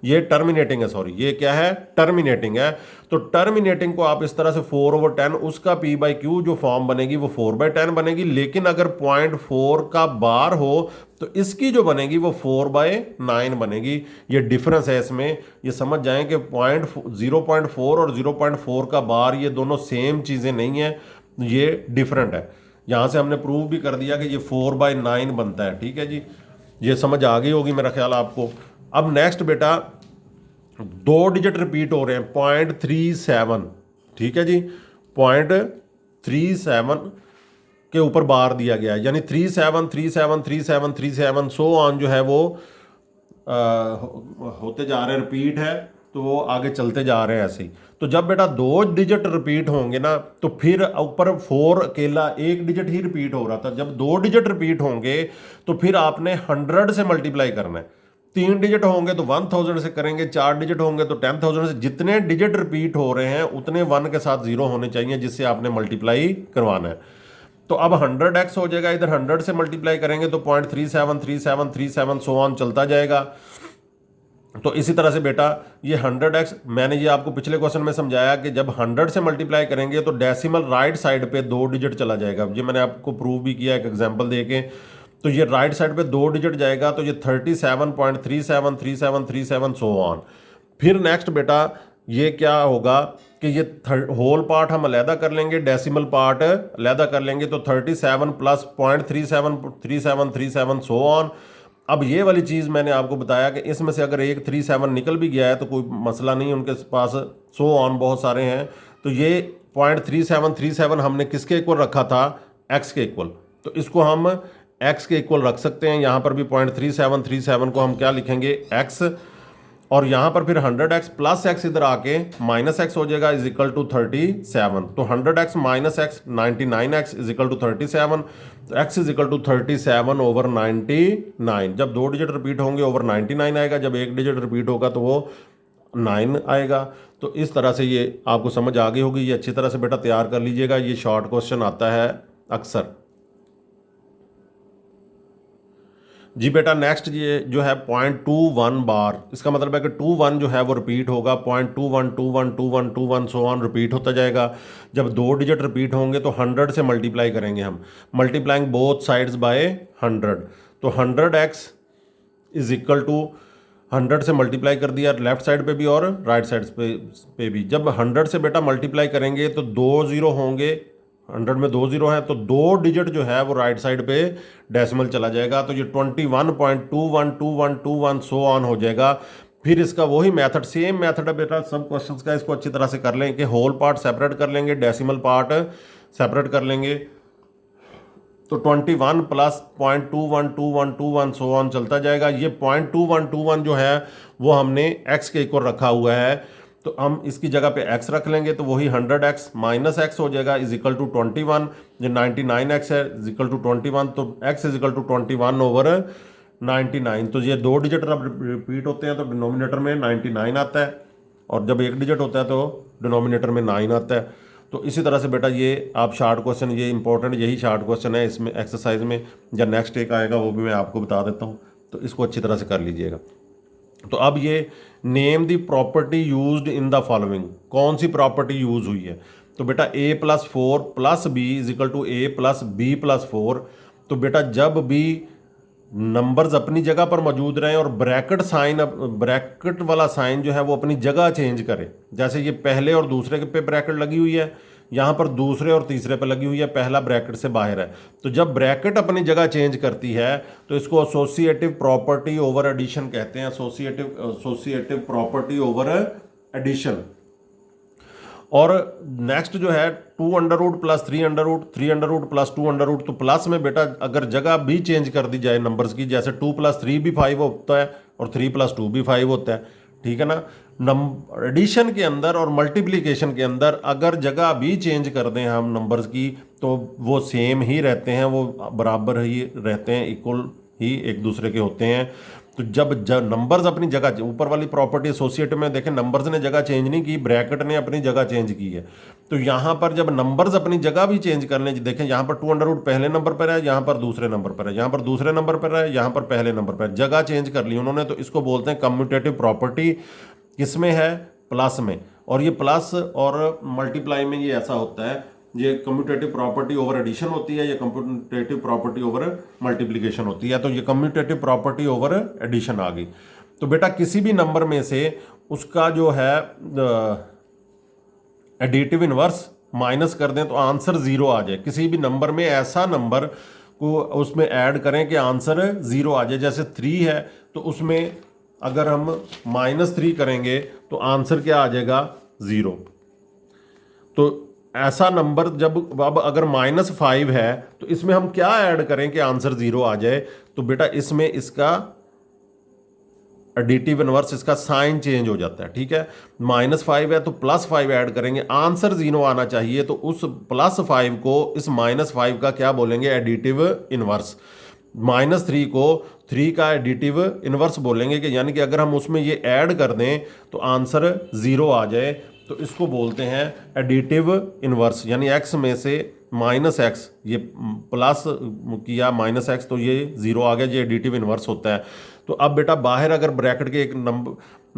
ये टर्मिनेटिंग है, सॉरी, ये क्या है, टर्मिनेटिंग है। तो टर्मिनेटिंग को आप इस तरह से 4/10, उसका p/q जो फॉर्म बनेगी वो 4/10 बनेगी। लेकिन अगर 0.4 का बार हो तो इसकी जो बनेगी वो 4/9 बनेगी। ये डिफरेंस है इसमें, ये समझ जाएं कि 0.4 और 0.4 का बार ये दोनों सेम चीज़ें नहीं है, ये डिफरेंट है। यहाँ से हमने प्रूव भी कर दिया कि ये 4/9 बनता है। ठीक है जी, ये समझ आ गई होगी मेरा ख्याल आपको। अब नेक्स्ट बेटा 2 डिजिट रिपीट हो रहे हैं 0.37, ठीक है जी, 0.37 के ऊपर बार दिया गया है, यानी 37 37 37 37 सो ऑन जो है वो होते जा रहे हैं, रिपीट है, तो वो आगे चलते जा रहे हैं ऐसे ही। तो जब बेटा 2 डिजिट रिपीट होंगे ना, तो फिर ऊपर 4 अकेला 1 डिजिट ही रिपीट हो रहा था, जब 2 डिजिट रिपीट होंगे तो फिर आपने 100 से मल्टीप्लाई करना है। 3 डिजिट होंगे तो 1000 से करेंगे, 4 डिजिट होंगे तो 10,000 से। जितने डिजिट रिपीट हो रहे हैं उतने 1 के साथ 0 होने चाहिए, जिससे आपने मल्टीप्लाई करवाना है। तो अब 100x हो जाएगा, इधर 100 से मल्टीप्लाई करेंगे तो 0.37 37 37 सो ऑन चलता जाएगा। तो इसी तरह से बेटा ये 100x, मैंने ये आपको पिछले क्वेश्चन में समझाया कि जब 100 से मल्टीप्लाई करेंगे तो डेसिमल राइट साइड पे 2 डिजिट चला जाएगा। ये मैंने आपको प्रूव भी किया एक एग्जांपल देके। तो ये राइट साइड पे 2 डिजिट जाएगा, तो ये 37.37 37 37 सो ऑन। फिर नेक्स्ट बेटा ये क्या होगा कि ये होल पार्ट हम अलहदा कर लेंगे, डेसिमल पार्ट अलहदा कर लेंगे, तो 37 प्लस 0.37 37 37 सो ऑन। अब ये वाली चीज़ मैंने आपको बताया कि इसमें से अगर एक 37 निकल भी गया है तो कोई मसला नहीं, उनके पास सो ऑन बहुत सारे हैं। तो ये 0.37 37 हमने किसके इक्वल रखा था, x के इक्वल, तो इसको हम x के इक्वल रख सकते हैं। यहाँ पर भी 0.37 37 को हम क्या लिखेंगे, x, और यहाँ पर फिर 100x प्लस x इधर आके माइनस x हो जाएगा, इज इक्वल टू 37। तो 100x minus x 99x is equal to 37। तो x इज इक्वल टू 37/99। जब 2 डिजिट रिपीट होंगे ओवर 99 आएगा, जब 1 डिजिट रिपीट होगा तो वो 9 आएगा। तो इस तरह से ये आपको समझ आ गई होगी, ये अच्छी तरह से बेटा तैयार कर लीजिएगा, ये शॉर्ट क्वेश्चन आता है अक्सर जी। बेटा नेक्स्ट ये जो है 0.21 बार, इसका मतलब है कि 21 जो है वो रिपीट होगा, 0.21 21 21 21 सो ऑन रिपीट होता जाएगा। जब 2 डिजिट रिपीट होंगे तो 100 से मल्टीप्लाई करेंगे हम, मल्टीप्लाइंग बोथ साइड्स बाय 100। तो 100x इज इक्वल टू 100 से मल्टीप्लाई कर दिया लेफ्ट साइड पे भी और राइट साइड पे भी। जब 100 से बेटा मल्टीप्लाई करेंगे तो 2 0 होंगे, 100 में 2 0 है, तो 2 डिजिट जो है वो राइट साइड पे डेसिमल चला जाएगा, तो ये 21.212121 सो ऑन हो जाएगा। फिर इसका वही मेथड, सेम मेथड है बेटा सब क्वेश्चंस का, इसको अच्छी तरह से कर लें कि होल पार्ट सेपरेट कर लेंगे, डेसिमल पार्ट सेपरेट कर लेंगे। तो 21 प्लस 0.212121 सो ऑन चलता जाएगा। ये 0.2121 जो है वो हमने x के इक्वल रखा हुआ है, तो हम इसकी जगह पे x रख लेंगे, तो वही 100x माइनस x हो जाएगा, इज इक्वल टू 21। जो 99x है इज इक्वल टू 21, तो x इज इक्वल टू 21/99। तो ये 2 डिजिट जब रिपीट होते हैं तो डिनोमिनेटर में 99 आता है, और जब 1 डिजिट होता है तो डिनोमिनेटर में 9 आता है। तो इसी तरह से बेटा ये आप शार्ट क्वेश्चन, ये इंपॉर्टेंट यही शार्ट क्वेश्चन है इसमें एक्सरसाइज में। जब नेक्स्ट एक आएगा वो भी मैं आपको बता देता हूँ, तो इसको अच्छी तरह से कर लीजिएगा। तो अब ये name the property used in the following, कौन सी प्रॉपर्टी यूज हुई है। तो बेटा a+4 plus B is equal to a+b+4। तो बेटा जब भी नंबर्स अपनी जगह पर मौजूद रहें और ब्रैकेट साइन, ब्रैकेट वाला साइन जो है वो अपनी जगह चेंज करे, जैसे ये पहले और दूसरे पे ब्रैकेट लगी हुई है, यहाँ पर दूसरे और तीसरे पे लगी हुई है, पहला ब्रैकेट से बाहर है। तो जब ब्रैकेट अपनी जगह चेंज करती है तो इसको एसोसिएटिव प्रॉपर्टी ओवर एडिशन कहते हैं, एसोसिएटिव प्रॉपर्टी ओवर एडिशन। और नेक्स्ट जो है 2 under root plus 3 under root, 3 under root plus 2 under root. तो प्लस में बेटा अगर जगह भी चेंज कर दी जाए नंबर्स की, जैसे 2 प्लस 3 भी 5 होता है और 3 प्लस 2 भी 5 होता है, ठीक है ना। एडिशन के अंदर और मल्टीप्लिकेशन के अंदर अगर जगह भी चेंज कर दें हम नंबर्स की तो वो सेम ही रहते हैं, वो बराबर ही रहते हैं, इक्वल ही एक दूसरे के होते हैं। तो जब नंबर्स अपनी जगह, ऊपर वाली प्रॉपर्टी एसोसिएटिव में देखें नंबर्स ने जगह चेंज नहीं की, ब्रैकेट ने अपनी जगह चेंज की है। तो यहाँ पर जब नंबर्स अपनी जगह भी चेंज कर लें, देखें यहाँ पर 2 अंडर रूट पहले नंबर पर है, यहाँ पर दूसरे नंबर पर है, यहाँ पर दूसरे नंबर पर है, यहाँ पर पहले नंबर पर है, जगह चेंज कर ली उन्होंने, तो इसको बोलते हैं कम्यूटेटिव प्रॉपर्टी। किसमें है? प्लस में। और ये प्लस और मल्टीप्लाई में ये ऐसा होता है, ये कम्यूटेटिव प्रॉपर्टी ओवर एडिशन होती है, ये कम्यूटेटिव प्रॉपर्टी ओवर मल्टीप्लिकेशन होती है। तो ये कम्यूटेटिव प्रॉपर्टी ओवर एडिशन आ गई। तो बेटा किसी भी नंबर में से उसका जो है एडिटिव इनवर्स माइनस कर दें तो आंसर 0 आ जाए। किसी भी नंबर में ऐसा नंबर को उसमें ऐड करें कि आंसर 0 आ जाए। जैसे 3 है तो उसमें अगर हम -3 करेंगे तो आंसर क्या आ जाएगा? 0। तो ऐसा नंबर जब अब अगर -5 है तो इसमें हम क्या ऐड करें कि आंसर 0 आ जाए? तो बेटा इसमें इसका एडिटिव इनवर्स, इसका साइन चेंज हो जाता है, ठीक है। -5 है तो +5 ऐड करेंगे, आंसर 0 आना चाहिए, तो उस +5 को इस -5 का क्या बोलेंगे? Additive inverse. -3 को 3 का एडिटिव इनवर्स बोलेंगे कि यानी कि अगर हम उसमें ये ऐड कर दें तो आंसर 0 आ जाए, तो इसको बोलते हैं एडिटिव इनवर्स। यानी x में से -x ये प्लस किया -x तो ये 0 आ गया, ये एडिटिव इनवर्स होता है। तो अब बेटा बाहर अगर ब्रैकेट के एक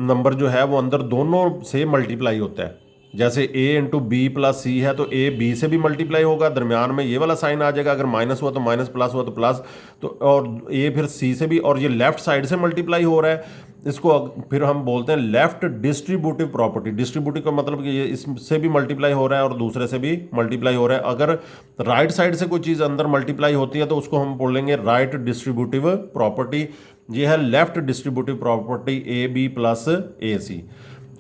नंबर जो है वो अंदर दोनों से मल्टीप्लाई होता है। जैसे a इंटू बी प्लस सी है तो a b से भी मल्टीप्लाई होगा, दरमियान में ये वाला साइन आ जाएगा, अगर माइनस हुआ तो माइनस, प्लस हुआ तो प्लस, तो और a फिर c से भी, और ये लेफ्ट साइड से मल्टीप्लाई हो रहा है, इसको फिर हम बोलते हैं लेफ्ट डिस्ट्रीब्यूटिव प्रॉपर्टी। डिस्ट्रीब्यूटिव का मतलब कि ये इससे भी मल्टीप्लाई हो रहा है और दूसरे से भी मल्टीप्लाई हो रहा है। अगर राइट साइड से कोई चीज़ अंदर मल्टीप्लाई होती है तो उसको हम बोलेंगे राइट डिस्ट्रीब्यूटिव प्रॉपर्टी। ये है left distributive property a b plus a c.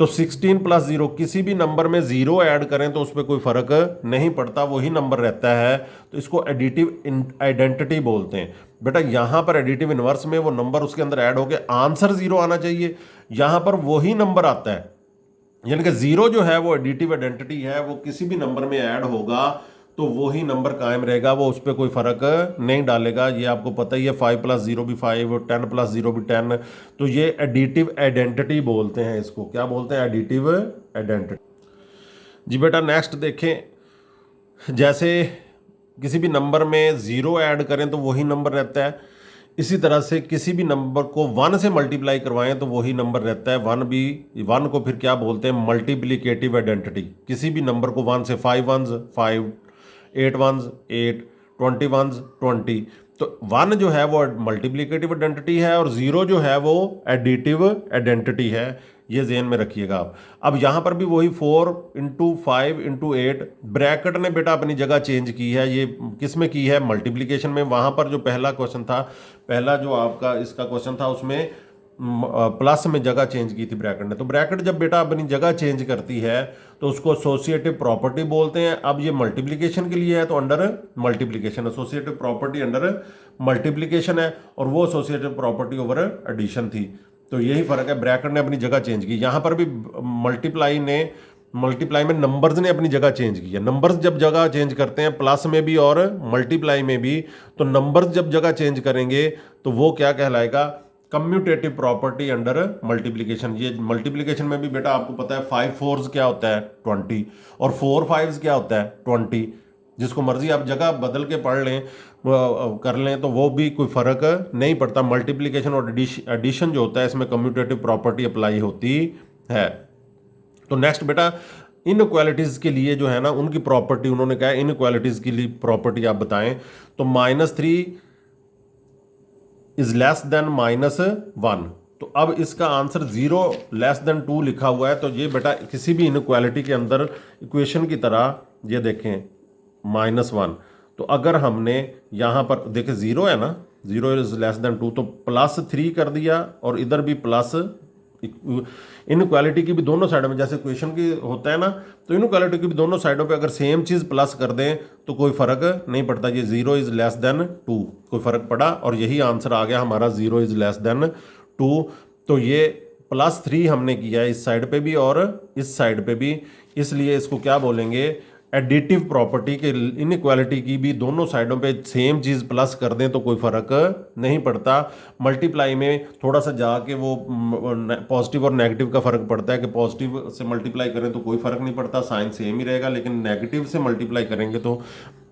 तो 16 + 0, किसी भी नंबर में 0 ऐड करें तो उस पर कोई फर्क नहीं पड़ता, वही नंबर रहता है। तो इसको एडिटिव आइडेंटिटी बोलते हैं। बेटा यहाँ पर एडिटिव इनवर्स में वो नंबर उसके अंदर ऐड होकर आंसर 0 आना चाहिए, यहाँ पर वही नंबर आता है। यानी कि 0 जो है वो एडिटिव आइडेंटिटी है, वो किसी भी नंबर में ऐड होगा तो वही नंबर कायम रहेगा, वो उस पर कोई फर्क नहीं डालेगा। ये आपको पता ही है, 5 + 0 भी 5, 10 + 0 भी 10। तो ये एडिटिव आइडेंटिटी बोलते हैं इसको। क्या बोलते हैं? Additive identity. जी बेटा नेक्स्ट देखें, जैसे किसी भी नंबर में 0 ऐड करें तो वही नंबर रहता है, इसी तरह से किसी भी नंबर को 1 से मल्टीप्लाई करवाएं तो वही नंबर रहता है। 1 को फिर क्या बोलते हैं? Multiplicative identity. किसी भी नंबर को 1 से 5 1s 5, 8 1s 8, 20 1s 20। तो 1 जो है वो मल्टीप्लिकेटिव आइडेंटिटी है और 0 जो है वो एडिटिव आइडेंटिटी है। ये ज़हन में रखिएगा आप। अब यहाँ पर भी वही 4 × 5 × 8, ब्रैकेट ने बेटा अपनी जगह चेंज की है। ये किस में की है? मल्टीप्लिकेशन में। वहाँ पर जो पहला क्वेश्चन था, पहला जो आपका इसका क्वेश्चन था, उसमें प्लस में जगह चेंज की थी ब्रैकेट ने। तो ब्रैकेट जब बेटा अपनी जगह चेंज करती है तो उसको एसोसिएटिव प्रॉपर्टी बोलते हैं। अब ये मल्टीप्लिकेशन के लिए है तो under multiplication, associative property under multiplication है, और वो एसोसिएटिव प्रॉपर्टी ओवर एडिशन थी। तो यही फर्क है, ब्रैकेट ने अपनी जगह चेंज की। यहाँ पर भी मल्टीप्लाई में नंबर्स ने अपनी जगह चेंज की है। नंबर्स जब जगह चेंज करते हैं प्लस में भी और मल्टीप्लाई में भी, तो नंबर्स जब जगह चेंज करेंगे तो वो क्या कहलाएगा? Commutative property under multiplication. ये मल्टीप्लिकेशन में भी बेटा आपको पता है 5 4s क्या होता है? 20, और 4 5s क्या होता है? 20। जिसको मर्जी आप जगह बदल के पढ़ लें, कर लें, तो वो भी कोई फ़र्क नहीं पड़ता। मल्टीप्लिकेशन और एडिशन जो होता है इसमें कम्यूटेटिव प्रॉपर्टी अप्लाई होती है। तो नेक्स्ट बेटा इनइक्वालिटीज़ के लिए जो है ना, उनकी प्रॉपर्टी उन्होंने कहा है, इनइक्वालिटीज़ के लिए प्रॉपर्टी आप बताएं। तो -3 इज लेस देन -1। तो अब इसका आंसर 0 <2 लिखा हुआ है। तो ये बेटा किसी भी इनइक्वालिटी के अंदर इक्वेशन की तरह ये देखें -1, तो अगर हमने यहाँ पर देखें 0 है ना, 0 इज लेस देन 2, तो +3 कर दिया और इधर भी प्लस। इनक्वालिटी की भी दोनों साइडों में, जैसे क्वेश्चन की होता है ना, तो इनक्वालिटी की भी दोनों साइडों पे अगर सेम चीज़ प्लस कर दें तो कोई फ़र्क नहीं पड़ता। ये 0 इज़ लेस देन 2, कोई फ़र्क पड़ा, और यही आंसर आ गया हमारा 0 इज़ लेस देन 2। तो ये +3 हमने किया है इस साइड पे भी और इस साइड पे भी, इसलिए इसको क्या बोलेंगे, एडिटिव प्रॉपर्टी के। इनइक्वालिटी की भी दोनों साइडों पे सेम चीज़ प्लस कर दें तो कोई फ़र्क नहीं पड़ता। मल्टीप्लाई में थोड़ा सा जाके वो पॉजिटिव और नेगेटिव का फ़र्क पड़ता है कि पॉजिटिव से मल्टीप्लाई करें तो कोई फ़र्क नहीं पड़ता, साइन सेम ही रहेगा, लेकिन नेगेटिव से मल्टीप्लाई करेंगे तो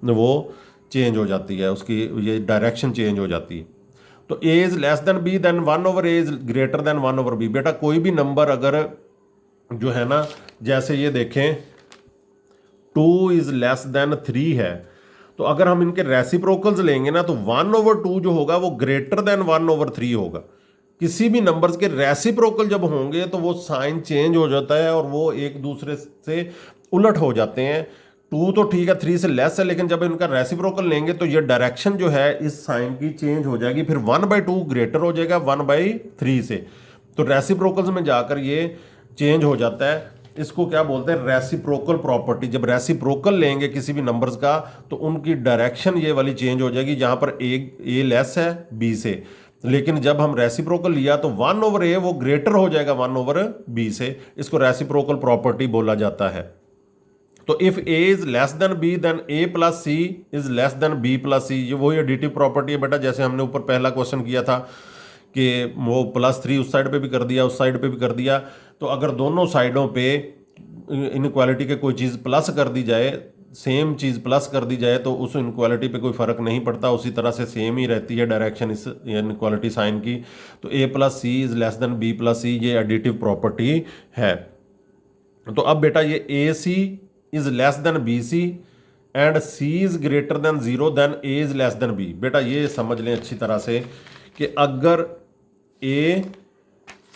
वो चेंज हो जाती है, उसकी ये डायरेक्शन चेंज हो जाती है। तो a is less than b then 1/a is greater than 1/b। बेटा कोई भी नंबर अगर जो है ना, जैसे ये देखें 2 इज़ लेस देन 3 है, तो अगर हम इनके रेसिप्रोकल्स लेंगे ना तो 1/2 जो होगा वो ग्रेटर देन 1/3 होगा। किसी भी नंबर्स के रेसिप्रोकल जब होंगे तो वो साइन चेंज हो जाता है और वो एक दूसरे से उलट हो जाते हैं। 2 तो ठीक है 3 से लेस है, लेकिन जब इनका रेसिप्रोकल लेंगे तो ये डायरेक्शन जो है इस साइन की चेंज हो जाएगी, फिर 1/2 ग्रेटर हो जाएगा 1/3 से, तो रेसिप्रोकल्स में जाकर ये चेंज हो जाता है। इसको क्या बोलते हैं, रेसिप्रोकल प्रॉपर्टी। जब रेसिप्रोकल लेंगे किसी भी नंबर्स का तो उनकी डायरेक्शन ये वाली चेंज हो जाएगी, जहां पर ए लेस है बी से, लेकिन जब हम रेसिप्रोकल लिया तो 1/a वो ग्रेटर हो जाएगा 1/b से। इसको रेसिप्रोकल प्रॉपर्टी बोला जाता है। तो if a is less than b then a plus c is less than b plus c, ये वही एडिटिव प्रॉपर्टी है बेटा, जैसे हमने ऊपर पहला क्वेश्चन किया था कि वो +3 उस साइड पे भी कर दिया, उस साइड पे भी कर दिया। तो अगर दोनों साइडों पे इनक्वालिटी के कोई चीज़ प्लस कर दी जाए, सेम चीज़ प्लस कर दी जाए, तो उस इनक्वालिटी पे कोई फ़र्क नहीं पड़ता, उसी तरह से सेम ही रहती है डायरेक्शन इस इनक्वालिटी साइन की। तो a plus c is less than b plus c, ये एडिटिव प्रॉपर्टी है। तो अब बेटा ये a c is less than b c and c is greater than 0 then a is less than b। बेटा ये समझ लें अच्छी तरह से कि अगर a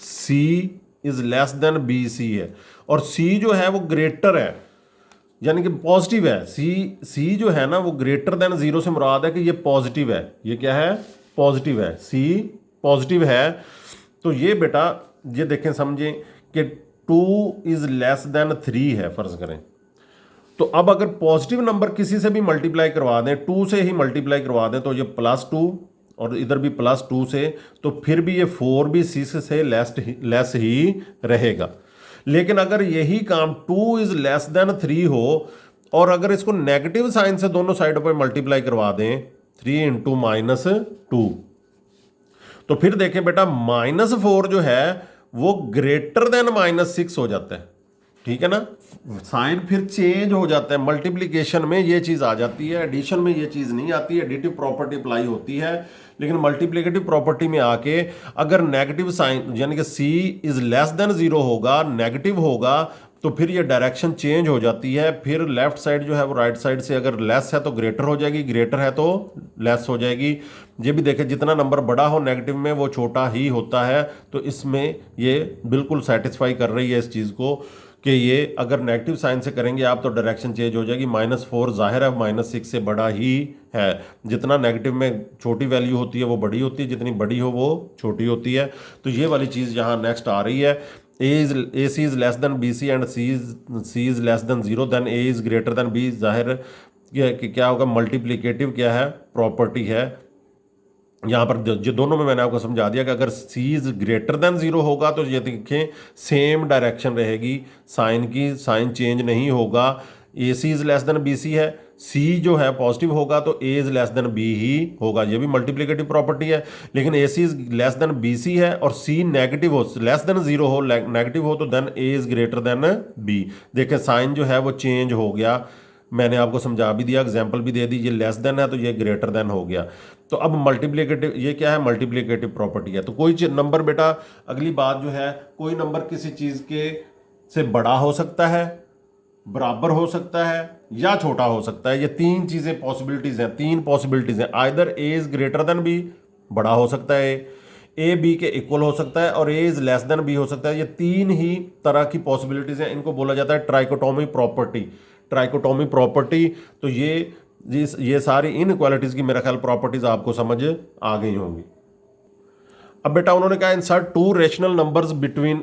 c is less than b c है और c जो है वो ग्रेटर है, यानी कि पॉजिटिव है, c जो है ना वो ग्रेटर देन 0 से मुराद है कि ये पॉजिटिव है। ये क्या है, पॉजिटिव है, c पॉजिटिव है। तो ये बेटा ये देखें समझें कि 2 इज़ लेस देन 3 है फ़र्ज़ करें, तो अब अगर पॉजिटिव नंबर किसी से भी मल्टीप्लाई करवा दें, 2 से ही मल्टीप्लाई करवा दें, तो ये +2 और इधर भी +2 से, तो फिर भी ये 4 भी 6 से लेस ही रहेगा। लेकिन अगर यही काम 2 इज़ लेस देन 3 हो और अगर इसको नेगेटिव साइन से दोनों साइडों पर मल्टीप्लाई करवा दें, 3 × -2, तो फिर देखें बेटा -4 जो है वो ग्रेटर देन -6 हो जाता है। ठीक है ना, साइन फिर चेंज हो जाता है। मल्टीप्लिकेशन में ये चीज़ आ जाती है, एडिशन में ये चीज़ नहीं आती है। एडिटिव प्रॉपर्टी अप्लाई होती है, लेकिन मल्टीप्लिकेटिव प्रॉपर्टी में आके अगर नेगेटिव साइन यानी कि c इज़ लेस देन 0 होगा, नेगेटिव होगा, तो फिर ये डायरेक्शन चेंज हो जाती है। फिर लेफ्ट साइड जो है वो राइट साइड से अगर लेस है तो ग्रेटर हो जाएगी, ग्रेटर है तो लेस हो जाएगी। ये भी देखें जितना नंबर बड़ा हो नेगेटिव में वो छोटा ही होता है। तो इसमें ये बिल्कुल सेटिस्फाई कर रही है इस चीज़ को कि ये अगर नेगेटिव साइन से करेंगे आप तो डायरेक्शन चेंज हो जाएगी। -4 जाहिर है -6 से बड़ा ही है। जितना नेगेटिव में छोटी वैल्यू होती है वो बड़ी होती है, जितनी बड़ी हो वो छोटी होती है। तो ये वाली चीज़ यहाँ नेक्स्ट आ रही है, a c is less than b c and c is less than 0 then a is greater than b. जाहिर कि क्या होगा, मल्टीप्लिकेटिव क्या है, प्रॉपर्टी है। यहाँ पर जो दोनों में मैंने आपको समझा दिया कि अगर c इज़ ग्रेटर देन 0 होगा तो ये देखें सेम डायरेक्शन रहेगी साइन की, साइन चेंज नहीं होगा। A c is less than b c है, c जो है पॉजिटिव होगा तो a is less than b ही होगा। ये भी मल्टीप्लिकेटिव प्रॉपर्टी है। लेकिन a c is less than b c है और c नेगेटिव हो, लेस देन 0 हो, नेगेटिव हो, तो then a is greater than b। देखें साइन जो है वो चेंज हो गया। मैंने आपको समझा भी दिया, एग्जाम्पल भी दे दी। ये लेस देन है तो ये ग्रेटर देन हो गया। तो अब मल्टीप्लिकेटिव, ये क्या है, मल्टीप्लिकेटिव प्रॉपर्टी है। तो कोई नंबर बेटा, अगली बात जो है, कोई नंबर किसी चीज़ के से बड़ा हो सकता है, बराबर हो सकता है या छोटा हो सकता है। ये तीन चीज़ें पॉसिबिलिटीज़ हैं, तीन पॉसिबिलिटीज़ हैं। Either A is greater than B, बड़ा हो सकता है ए बी के इक्वल हो सकता है, और A is less than B हो सकता है। ये तीन ही तरह की पॉसिबिलिटीज़ हैं, इनको बोला जाता है ट्राइकोटोमी प्रॉपर्टी। Trichotomy property. तो ये सारी इनइक्वालिटीज़ की मेरा ख्याल प्रॉपर्टीज़ आपको समझ आ गई होंगी। अब बेटा उन्होंने कहा insert two rational numbers between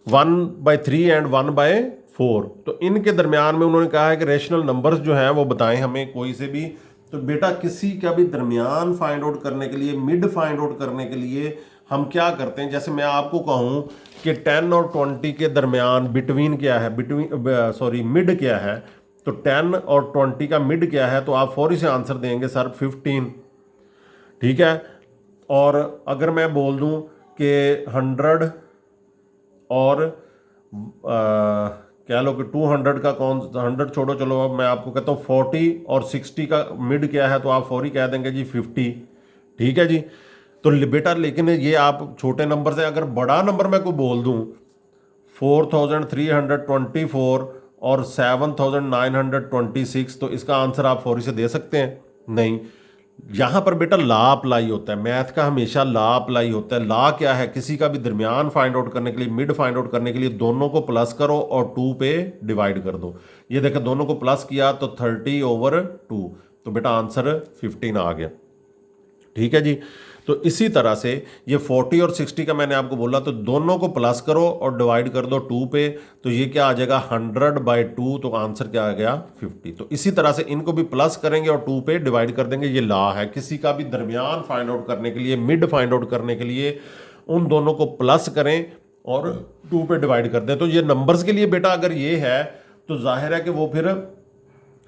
1/3 and 1/4। तो इनके दरमियान में उन्होंने कहा है कि रेशनल नंबर्स जो हैं वो बताएं हमें कोई से भी। तो बेटा किसी का भी दरमियान फाइंड आउट करने के लिए, मिड फाइंड आउट करने के लिए हम क्या करते हैं, जैसे मैं आपको कहूँ कि 10 और 20 के दरमियान बिटवीन क्या है, मिड क्या है, तो 10 और 20 का मिड क्या है, तो आप फौरी से आंसर देंगे सर 15। ठीक है। और अगर मैं बोल दूं कि 100 और कह लो कि 200 का 100 छोड़ो, चलो अब मैं आपको कहता हूँ 40 और 60 का मिड क्या है, तो आप फौरी कह देंगे जी 50। ठीक है जी। तो बेटा लेकिन ये आप छोटे नंबर से, अगर बड़ा नंबर मैं को बोल दूं 4324 और 7926, तो इसका आंसर आप फौरी से दे सकते हैं? नहीं। यहाँ पर बेटा ला अप्लाई होता है, मैथ का हमेशा ला अप्लाई होता है। ला क्या है, किसी का भी दरमियान फाइंड आउट करने के लिए, मिड फाइंड आउट करने के लिए दोनों को प्लस करो और 2 पे डिवाइड कर दो। ये देखो दोनों को प्लस किया तो 30/2, तो बेटा आंसर 15 आ गया। ठीक है जी। तो इसी तरह से ये 40 और 60 का मैंने आपको बोला, तो दोनों को प्लस करो और डिवाइड कर दो 2 पे, तो ये क्या आ जाएगा 100/2, तो आंसर क्या आ गया 50। तो इसी तरह से इनको भी प्लस करेंगे और 2 पे डिवाइड कर देंगे। ये ला है, किसी का भी दरमियान फाइंड आउट करने के लिए, मिड फाइंड आउट करने के लिए उन दोनों को प्लस करें और 2 पे डिवाइड कर दें। तो ये नंबर्स के लिए बेटा अगर ये है तो जाहिर है कि वो फिर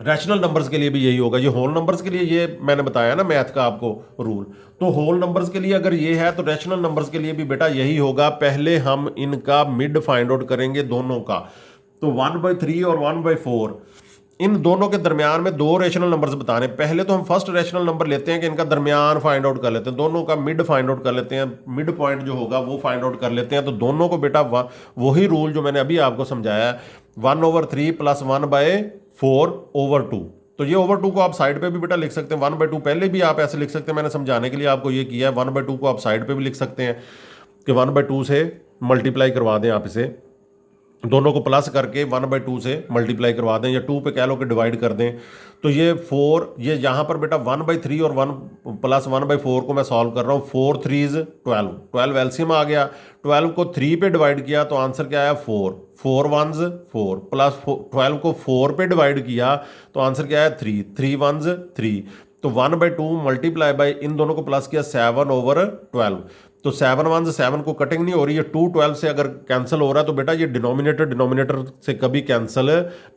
रैशनल नंबर्स के लिए भी यही होगा। ये होल नंबर्स के लिए ये मैंने बताया ना मैथ का आपको रूल, तो होल नंबर्स के लिए अगर ये है तो रैशनल नंबर्स के लिए भी बेटा यही होगा। पहले हम इनका मिड फाइंड आउट करेंगे दोनों का, तो 1/3 और 1/4, इन दोनों के दरमियान में दो रैशनल नंबर्स बताने। पहले तो हम फर्स्ट रैशनल नंबर लेते हैं कि इनका दरमियान फाइंड आउट कर लेते हैं, दोनों का मिड फाइंड आउट कर लेते हैं, मिड पॉइंट जो होगा वो फाइंड आउट कर लेते हैं। तो दोनों को बेटा वही रूल जो मैंने अभी आपको समझाया, 1/3 + 1/4/2। तो ये over 2 को आप साइड पे भी बेटा लिख सकते हैं, 1/2 पहले भी आप ऐसे लिख सकते हैं, मैंने समझाने के लिए आपको ये किया है। 1/2 को आप साइड पे भी लिख सकते हैं कि 1/2 से मल्टीप्लाई करवा दें, आप इसे दोनों को प्लस करके 1/2 से मल्टीप्लाई करवा दें, या 2 पे कह लो कि डिवाइड कर दें। तो ये 4, ये यहाँ पर बेटा 1/3 और 1 + 1/4 को मैं सॉल्व कर रहा हूँ। 4 3 12, 12 एलसीएम आ गया। 12 को 3 पे डिवाइड किया तो आंसर क्या आया 4, 4 1s 4, प्लस 12 को 4 पे डिवाइड किया तो आंसर क्या है 3, 3 1s 3। तो 1/2 मल्टीप्लाई बाय इन दोनों को प्लस किया 7/12। तो 7 1s 7 को कटिंग नहीं हो रही है, 2 12 से अगर कैंसिल हो रहा है तो बेटा ये डिनोमिनेटर से कभी कैंसिल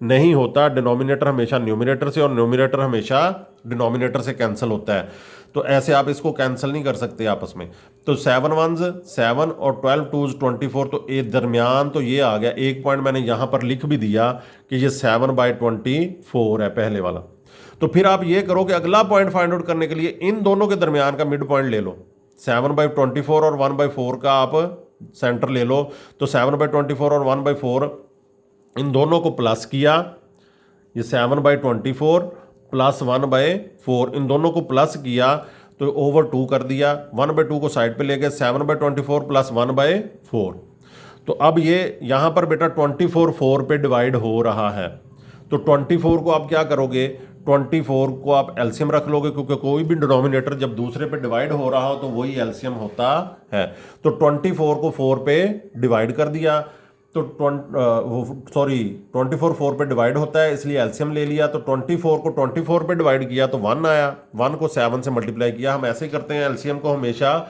नहीं होता। डिनोमिनेटर हमेशा न्यूमिनेटर से और न्यूमिनेटर हमेशा डिनोमिनेटर से कैंसिल होता है। तो ऐसे आप इसको कैंसिल नहीं कर सकते आपस में। तो 7 1s 7 और 12 2s 24, तो ये दरमियान तो ये आ गया। एक पॉइंट मैंने यहाँ पर लिख भी दिया कि ये 7/24 है पहले वाला। तो फिर आप ये करो कि अगला पॉइंट फाइंड आउट करने के लिए इन दोनों के दरमियान का मिड पॉइंट ले लो। 7/24 और 1/4 का आप सेंटर ले लो। तो 7/24 और 1/4 इन दोनों को प्लस किया, ये 7/24 + 1/4 इन दोनों को प्लस किया तो over 2 कर दिया। 1/2 को साइड पे ले गए, 7/24 + 1/4। तो अब ये यहाँ पर बेटा 24 4 पे डिवाइड हो रहा है। तो 24 को आप क्या करोगे, 24 को आप एलसीएम रख लोगे, क्योंकि कोई भी डिनोमिनेटर जब दूसरे पे डिवाइड हो रहा हो तो वही एलसीएम होता है। तो 24 को 4 पे डिवाइड कर दिया, तो 24 4 पे डिवाइड होता है इसलिए एलसीएम ले लिया। तो 24 को 24 पे डिवाइड किया तो 1 आया, 1 को 7 से मल्टीप्लाई किया। हम ऐसे ही करते हैं, एलसीएम को हमेशा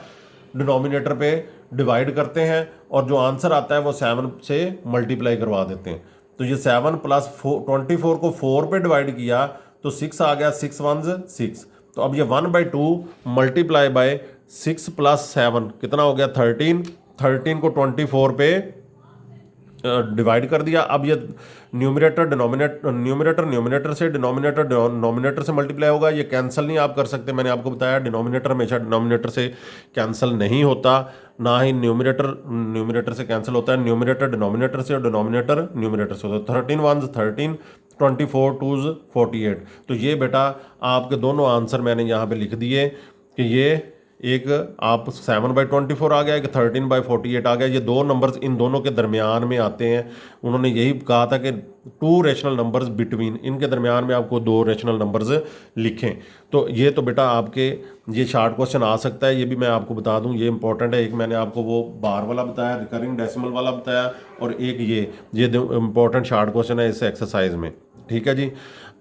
डिनोमिनेटर पे डिवाइड करते हैं और जो आंसर आता है वो 7 से मल्टीप्लाई करवा देते हैं। तो ये 7 + 24 को 4 पे डिवाइड किया तो 6 आ गया, 6 1s 6। तो अब ये 1/2 मल्टीप्लाई बाय 6 + 7 कितना हो गया 13। 13 को 24 पे डिवाइड कर दिया। अब ये न्यूमरेटर न्यूमिनेटर से, डिनोमिनेटर से मल्टीप्लाई होगा। ये कैंसिल नहीं आप कर सकते, मैंने आपको बताया डिनोमिनेटर हमेशा डिनोमिनेटर से कैंसिल नहीं होता, ना ही न्यूमिनेटर से कैंसिल होता है। न्यूमिनेटर डिनोमिनेटर से और डिनोमिनेटर न्यूमिनेटर से होता है। 13 1s 13, 24 2s 48। तो ये बेटा आपके दोनों आंसर मैंने यहाँ पे लिख दिए कि एक आप 7/24 आ गया, एक 13/48 आ गया। ये दो नंबर्स इन दोनों के दरमियान में आते हैं। उन्होंने यही कहा था कि टू रेशनल नंबर्स बिटवीन, इनके दरमियान में आपको दो रेशनल नंबर्स लिखें। तो ये तो बेटा आपके ये शार्ट क्वेश्चन आ सकता है, ये भी मैं आपको बता दूं, ये इंपॉर्टेंट है। एक मैंने आपको वो बार वाला बताया, रिकरिंग डेसिमल वाला बताया, और एक ये इंपॉर्टेंट शार्ट क्वेश्चन है इस एक्सरसाइज में। ठीक है जी।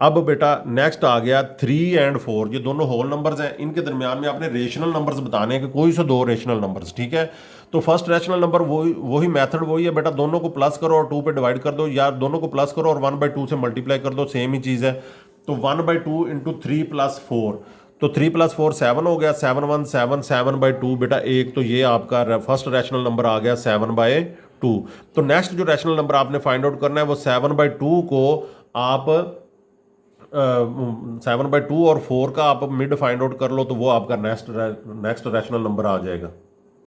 अब बेटा नेक्स्ट आ गया 3 और 4, ये दोनों होल नंबर्स हैं, इनके दरमियान में आपने रेशनल नंबर्स बताने हैं कि कोई से दो रेशनल नंबर्स। ठीक है, तो फर्स्ट रैशनल नंबर वही मेथड वही है बेटा, दोनों को प्लस करो और 2 पे डिवाइड कर दो, या दोनों को प्लस करो और 1/2 से मल्टीप्लाई कर दो, सेम ही चीज़ है। तो 1/2 इंटू 3 + 4, तो 3 + 4 7 हो गया, 7 1 7, 7/2 बेटा एक, तो ये आपका फर्स्ट रैशनल नंबर आ गया 7/2। तो नेक्स्ट जो रैशनल नंबर आपने फाइंड आउट करना है वो 7/2 को आप 7/2 और 4 का आप मिड फाइंड आउट कर लो, तो वो आपका नेक्स्ट रैशनल नंबर आ जाएगा।